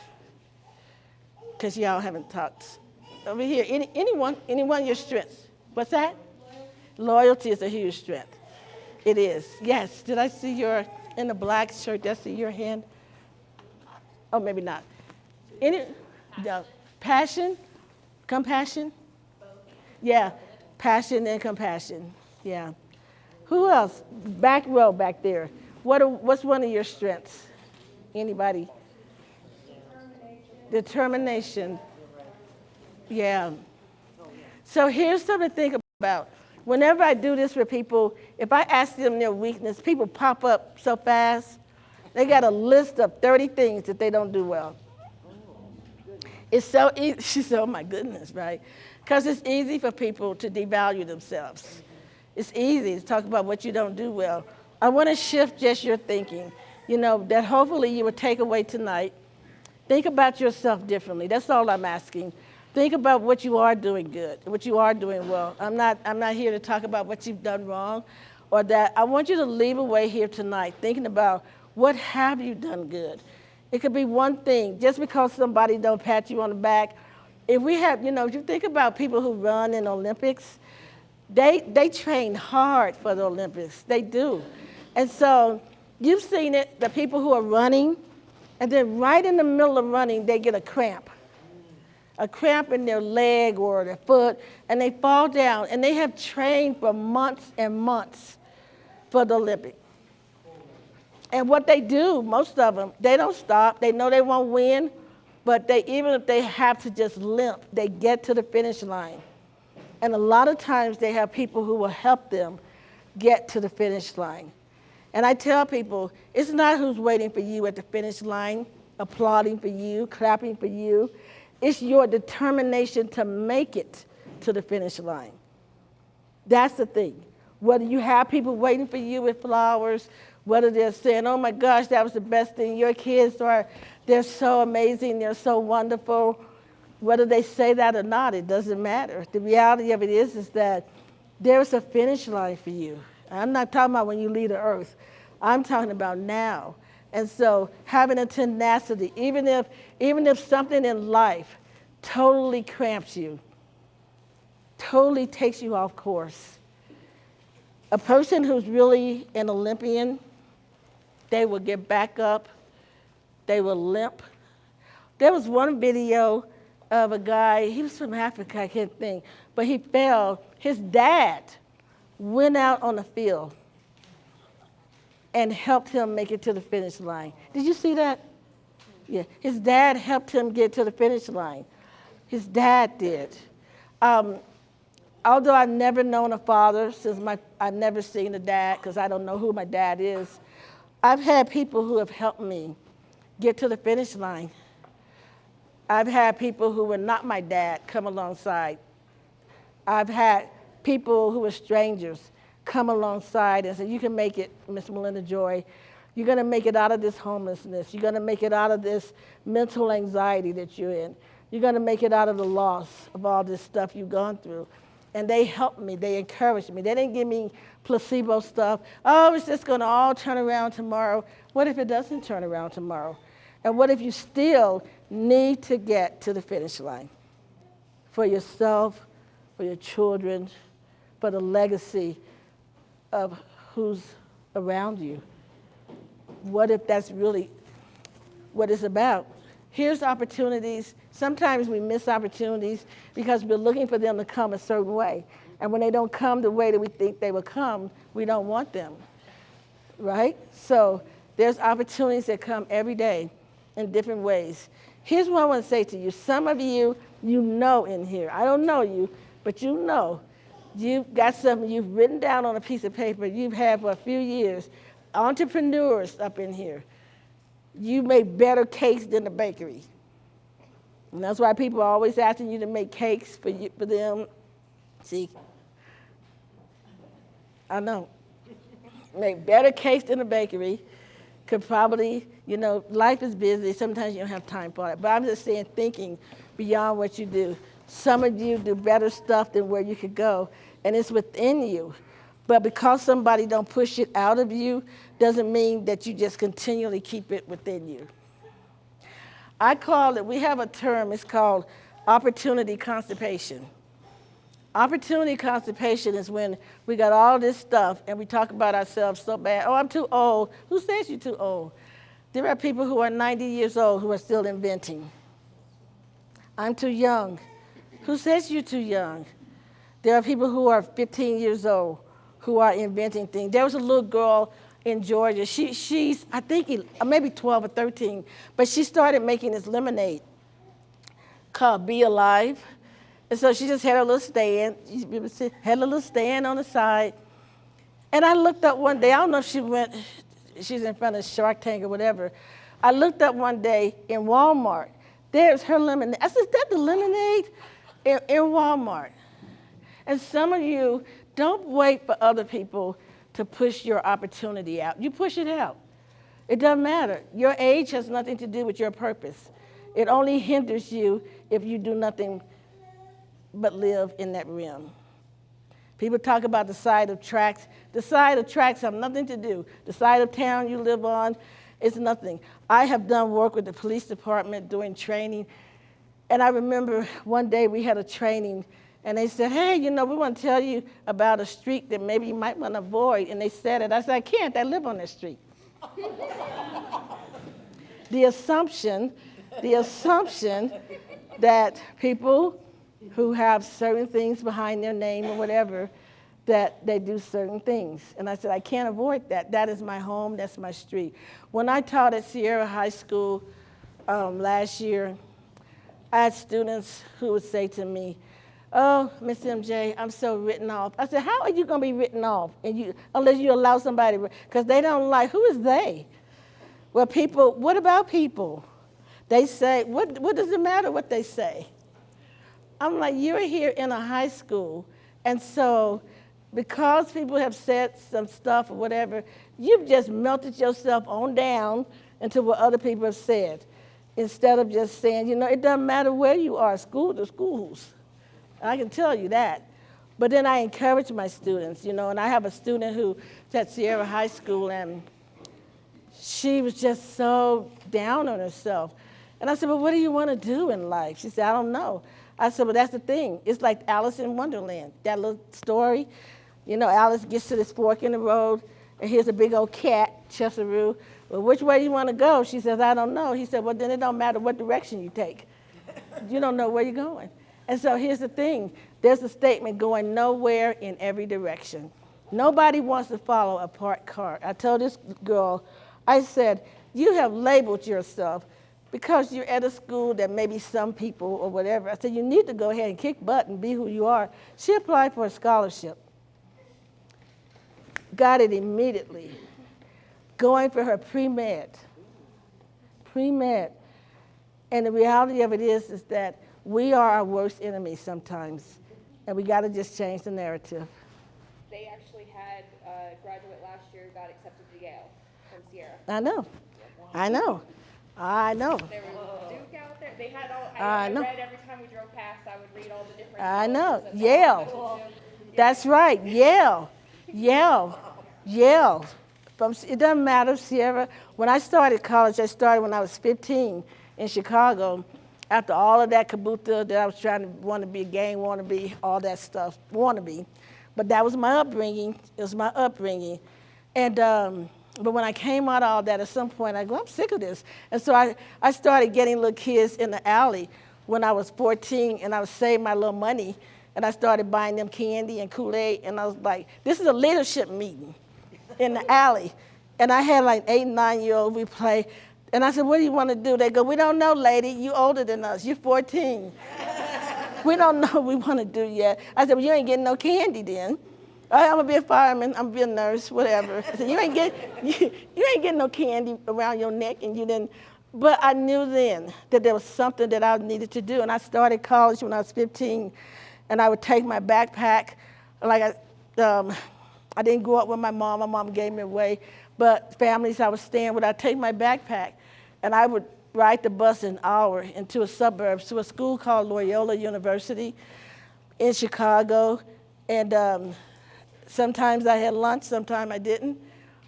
because y'all haven't talked. Over here, anyone your strengths? What's that? Loyalty is a huge strength. It is. Yes. Did I see your, in the black shirt, did I see your hand? Oh, maybe not. Passion? Compassion? Yeah. Passion and compassion. Yeah. Who else? Back row back there. What's one of your strengths? Anybody? Determination. Yeah. So here's something to think about. Whenever I do this with people, if I ask them their weakness, people pop up so fast. They got a list of 30 things that they don't do well. It's so easy. She said, oh my goodness, right? Because it's easy for people to devalue themselves. It's easy to talk about what you don't do well. I want to shift just your thinking, that hopefully you will take away tonight. Think about yourself differently. That's all I'm asking. Think about what you are doing good, what you are doing well. I'm not here to talk about what you've done wrong or that. I want you to leave away here tonight thinking about what have you done good. It could be one thing. Just because somebody don't pat you on the back. If we have, if you think about people who run in Olympics, they train hard for the Olympics. They do. And so you've seen it, the people who are running, and then right in the middle of running, they get a cramp in their leg or their foot, and they fall down, and they have trained for months and months for the Olympics. And what they do, most of them, they don't stop. They know they won't win, but even if they have to just limp, they get to the finish line. And a lot of times they have people who will help them get to the finish line. And I tell people, it's not who's waiting for you at the finish line, applauding for you, clapping for you. It's your determination to make it to the finish line. That's the thing. Whether you have people waiting for you with flowers, whether they're saying, oh my gosh, that was the best thing. Your kids they're so amazing, they're so wonderful. Whether they say that or not, it doesn't matter. The reality of it is that there's a finish line for you. I'm not talking about when you leave the earth. I'm talking about now. And so having a tenacity, even if something in life totally cramps you, totally takes you off course. A person who's really an Olympian, they will get back up, they will limp. There was one video of a guy, he was from Africa, I can't think, but he fell. His dad went out on the field and helped him make it to the finish line. Did you see that? Yeah, his dad helped him get to the finish line. His dad did. Although I've never known a father since I've never seen a dad because I don't know who my dad is, I've had people who have helped me get to the finish line. I've had people who were not my dad come alongside. I've had people who were strangers come alongside and say, you can make it, Miss Melinda Joy. You're going to make it out of this homelessness. You're going to make it out of this mental anxiety that you're in. You're going to make it out of the loss of all this stuff you've gone through. And they helped me. They encouraged me. They didn't give me placebo stuff. Oh, it's just going to all turn around tomorrow. What if it doesn't turn around tomorrow? And what if you still need to get to the finish line for yourself, for your children, for the legacy of who's around you? What if that's really what it's about? Here's opportunities. Sometimes we miss opportunities because we're looking for them to come a certain way. And when they don't come the way that we think they will come, we don't want them, right? So there's opportunities that come every day in different ways. Here's what I want to say to you. Some of you, you know in here. I don't know you, but you know. You've got something you've written down on a piece of paper you've had for a few years. Entrepreneurs up in here. You make better cakes than the bakery. And that's why people are always asking you to make cakes for them. See, I know. Make better cakes than the bakery. Could probably, life is busy. Sometimes you don't have time for it. But I'm just saying, thinking beyond what you do. Some of you do better stuff than where you could go, and it's within you. But because somebody don't push it out of you, doesn't mean that you just continually keep it within you. I call it, we have a term, it's called opportunity constipation. Opportunity constipation is when we got all this stuff and we talk about ourselves so bad. Oh, I'm too old. Who says you're too old? There are people who are 90 years old who are still inventing. I'm too young. Who says you're too young? There are people who are 15 years old who are inventing things. There was a little girl in Georgia. She's, I think, maybe 12 or 13, but she started making this lemonade called Be Alive. And so she just had a little stand. Had a little stand on the side. And I looked up one day. I don't know if she's in front of Shark Tank or whatever. I looked up one day in Walmart. There's her lemonade. I said, is that the lemonade in Walmart? And some of you, don't wait for other people to push your opportunity out. You push it out. It doesn't matter. Your age has nothing to do with your purpose. It only hinders you if you do nothing but live in that realm. People talk about the side of tracks. The side of tracks have nothing to do. The side of town you live on is nothing. I have done work with the police department doing training. And I remember one day we had a training and they said, hey, we want to tell you about a street that maybe you might want to avoid. And they said it. I said, I can't. I live on that street. The assumption that people who have certain things behind their name or whatever, that they do certain things. And I said, I can't avoid that. That is my home. That's my street. When I taught at Sierra High School last year, I had students who would say to me, oh, Miss MJ, I'm so written off. I said, how are you going to be written off unless you allow somebody, because they don't like, who is they? Well, people, what about people? They say, what does it matter what they say? I'm like, you're here in a high school, and so because people have said some stuff or whatever, you've just melted yourself on down into what other people have said, instead of just saying, it doesn't matter where you are, school to schools. I can tell you that. But then I encourage my students, and I have a student who's at Sierra High School, and she was just so down on herself. And I said, well, what do you want to do in life? She said, I don't know. I said, well, that's the thing. It's like Alice in Wonderland, that little story. Alice gets to this fork in the road, and here's a big old cat, Chesaroo. Well, which way do you want to go? She says, I don't know. He said, well, then it don't matter what direction you take. You don't know where you're going. And so here's the thing. There's a statement going nowhere in every direction. Nobody wants to follow a parked car. I told this girl, I said, you have labeled yourself because you're at a school that maybe some people or whatever. I said, you need to go ahead and kick butt and be who you are. She applied for a scholarship. Got it immediately. Going for her pre-med. Pre-med. And the reality of it is that we are our worst enemy sometimes. And we got to just change the narrative. They actually had a graduate last year who got accepted to Yale from Sierra. I know. I know. I know. There was Duke out there. They had all. I know. read every time we drove past. I would read all the different. I know. colleges and Yale. That's right. Yale. Yale. Yale. It doesn't matter, Sierra. When I started college, I started when I was 15 in Chicago. After all of that kabuta that I was trying to want to be a gang wannabe, all that stuff, wannabe. But that was my upbringing. It was my upbringing. And but when I came out of all that, at some point, I go, I'm sick of this. And so I started getting little kids in the alley when I was 14, and I would save my little money, and I started buying them candy and Kool-Aid, and I was like, this is a leadership meeting in the alley. And I had like 8 and 9-year-olds, we play. And I said, what do you want to do? They go, we don't know, lady. You older than us. You're 14. We don't know what we want to do yet. I said, well, you ain't getting no candy then. I'm going to be a fireman. I'm going to be a nurse, whatever. I said, you ain't getting no candy around your neck. And you didn't. But I knew then that there was something that I needed to do. And I started college when I was 15. And I would take my backpack. Like I didn't grow up with my mom. My mom gave me away. But families I was staying with, I'd take my backpack, and I would ride the bus an hour into a suburb to a school called Loyola University in Chicago. And sometimes I had lunch, sometimes I didn't.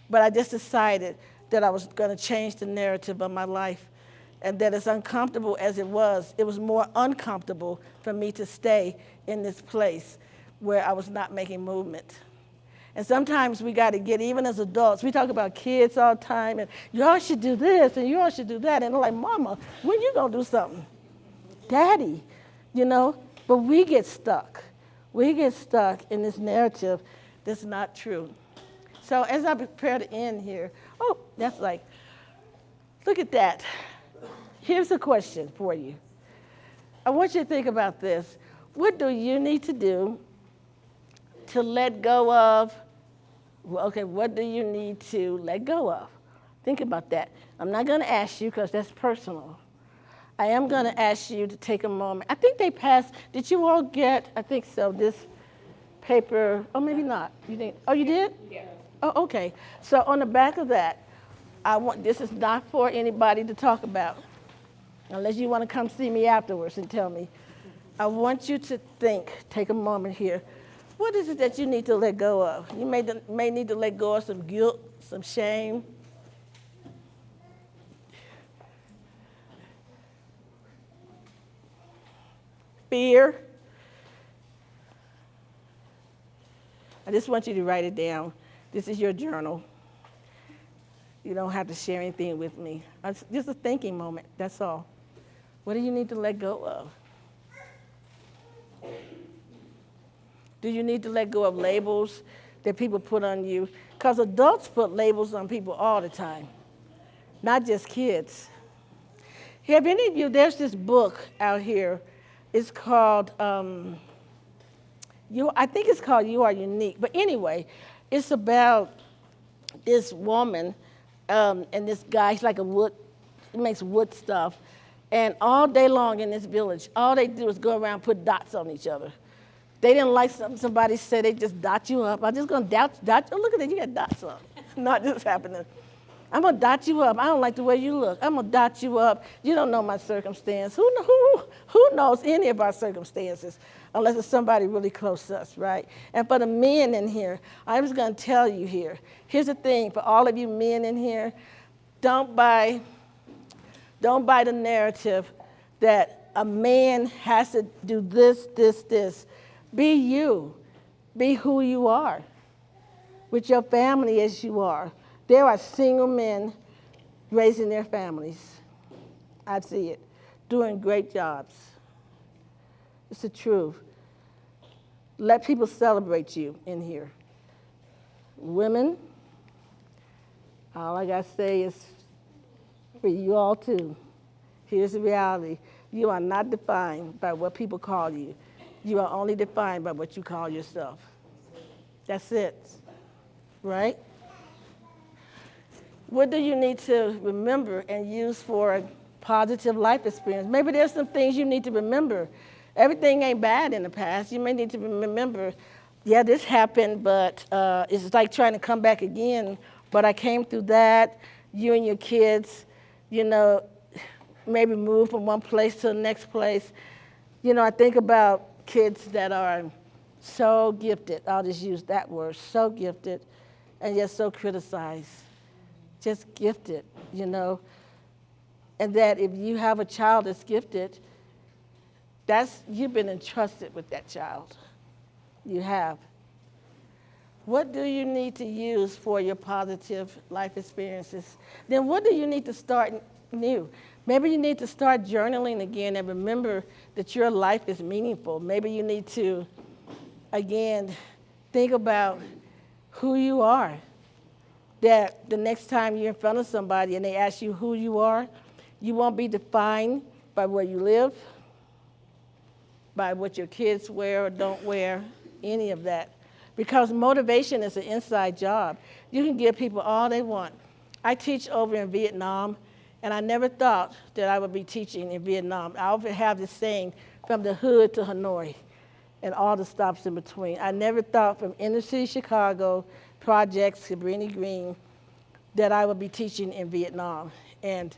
But I just decided that I was going to change the narrative of my life, and that as uncomfortable as it was more uncomfortable for me to stay in this place where I was not making movement. And sometimes we got to get, even as adults, we talk about kids all the time, and you all should do this, and you all should do that. And they're like, Mama, when you going to do something? Daddy, you know? But we get stuck. We get stuck in this narrative that's not true. So as I prepare to end here, oh, that's like, look at that. Here's a question for you. I want you to think about this. What do you need to do to let go of? Well, okay, what do you need to let go of? Think about that. I'm not going to ask you because that's personal. I am going to ask you to take a moment. I think they passed. Did you all get, I think so, this paper? Oh, maybe not. You think? Oh, you did? Yeah. Oh, okay. So on the back of that, this is not for anybody to talk about, unless you want to come see me afterwards and tell me. I want you to think, take a moment here. What is it that you need to let go of? You may need to let go of some guilt, some shame. Fear. I just want you to write it down. This is your journal. You don't have to share anything with me. It's just a thinking moment, that's all. What do you need to let go of? Do you need to let go of labels that people put on you? Because adults put labels on people all the time, not just kids. Have any of you, there's this book out here. It's called, I think it's called You Are Unique. But anyway, it's about this woman and this guy. He's like he makes wood stuff. And all day long in this village, all they do is go around and put dots on each other. They didn't like something somebody said, they just dot you up. I'm just going to dot you. Oh, look at that, you got dots up. Not just happening. I'm going to dot you up. I don't like the way you look. I'm going to dot you up. You don't know my circumstance. Who knows any of our circumstances unless it's somebody really close to us, right? And for the men in here, I was going to tell you here, here's the thing for all of you men in here, don't buy the narrative that a man has to do this, this, this. Be you. Be who you are with your family as you are. There are single men raising their families. I see it. Doing great jobs. It's the truth. Let people celebrate you in here. Women, all I got to say is for you all too, Here's the reality. You are not defined by what people call you. You are only defined by what you call yourself. That's it, right? What do you need to remember and use for a positive life experience? Maybe there's some things you need to remember. Everything ain't bad in the past. You may need to remember, yeah, this happened, but it's like trying to come back again. But I came through that. You and your kids, you know, maybe move from one place to the next place. You know, I think about kids that are so gifted. I'll just use that word, so gifted, and yet so criticized. Just gifted, you know. And that if you have a child that's gifted, you've been entrusted with that child. You have. What do you need to use for your positive life experiences? Then what do you need to start new? Maybe you need to start journaling again and remember that your life is meaningful. Maybe you need to, again, think about who you are. That the next time you're in front of somebody and they ask you who you are, you won't be defined by where you live, by what your kids wear or don't wear, any of that. Because motivation is an inside job. You can give people all they want. I teach over in Vietnam, and I never thought that I would be teaching in Vietnam. I often have this saying, from the hood to Hanoi, and all the stops in between. I never thought from inner city Chicago, projects, Cabrini Green, that I would be teaching in Vietnam. And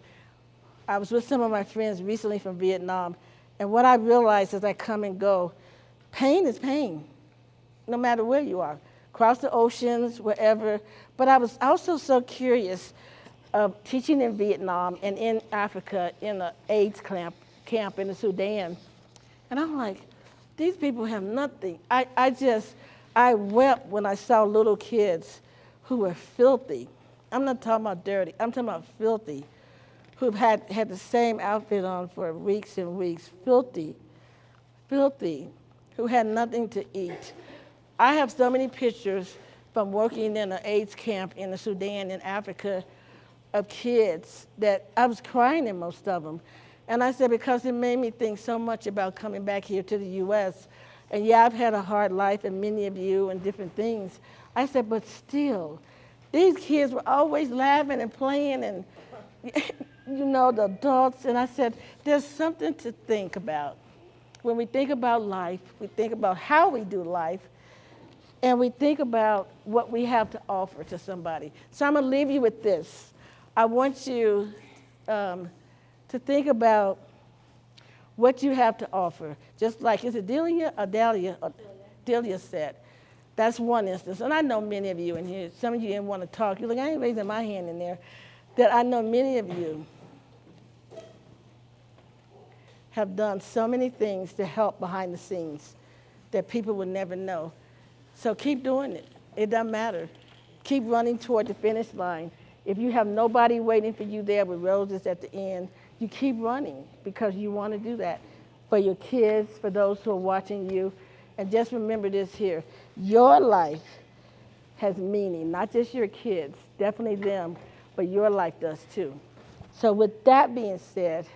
I was with some of my friends recently from Vietnam, and what I realized as I come and go, pain is pain, no matter where you are, across the oceans, wherever. But I was also so curious of teaching in Vietnam and in Africa in an AIDS camp in the Sudan. And I'm like, these people have nothing. I wept when I saw little kids who were filthy. I'm not talking about dirty, I'm talking about filthy, who've had the same outfit on for weeks and weeks, filthy, who had nothing to eat. I have so many pictures from working in an AIDS camp in the Sudan in Africa of kids that I was crying in most of them. And I said, because it made me think so much about coming back here to the US. And yeah, I've had a hard life, and many of you, and different things. I said, but still, these kids were always laughing and playing, and you know, the adults. And I said, there's something to think about. When we think about life, we think about how we do life, and we think about what we have to offer to somebody. So I'm going to leave you with this. I want you to think about what you have to offer. Just like, is it Delia or Dahlia? Delia said. That's one instance. And I know many of you in here, some of you didn't want to talk. You're like, I ain't raising my hand in there. That I know many of you have done so many things to help behind the scenes that people would never know. So keep doing it. It doesn't matter. Keep running toward the finish line. If you have nobody waiting for you there with roses at the end, you keep running because you want to do that for your kids, for those who are watching you. And just remember this here. Your life has meaning, not just your kids, definitely them, but your life does too. So with that being said,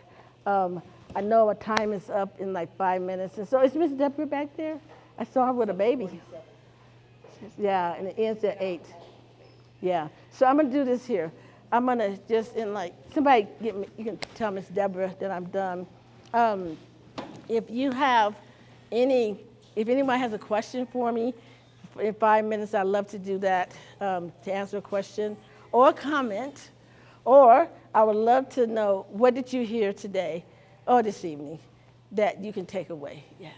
I know our time is up in like 5 minutes. And so is Miss Deborah back there? I saw her with a baby. Yeah, and it ends at 8. Yeah. So I'm going to do this here. I'm going to just somebody get me, you can tell Miss Deborah that I'm done. If you have if anyone has a question for me in 5 minutes, I'd love to do that, to answer a question or a comment. Or I would love to know, what did you hear today or this evening that you can take away? Yes.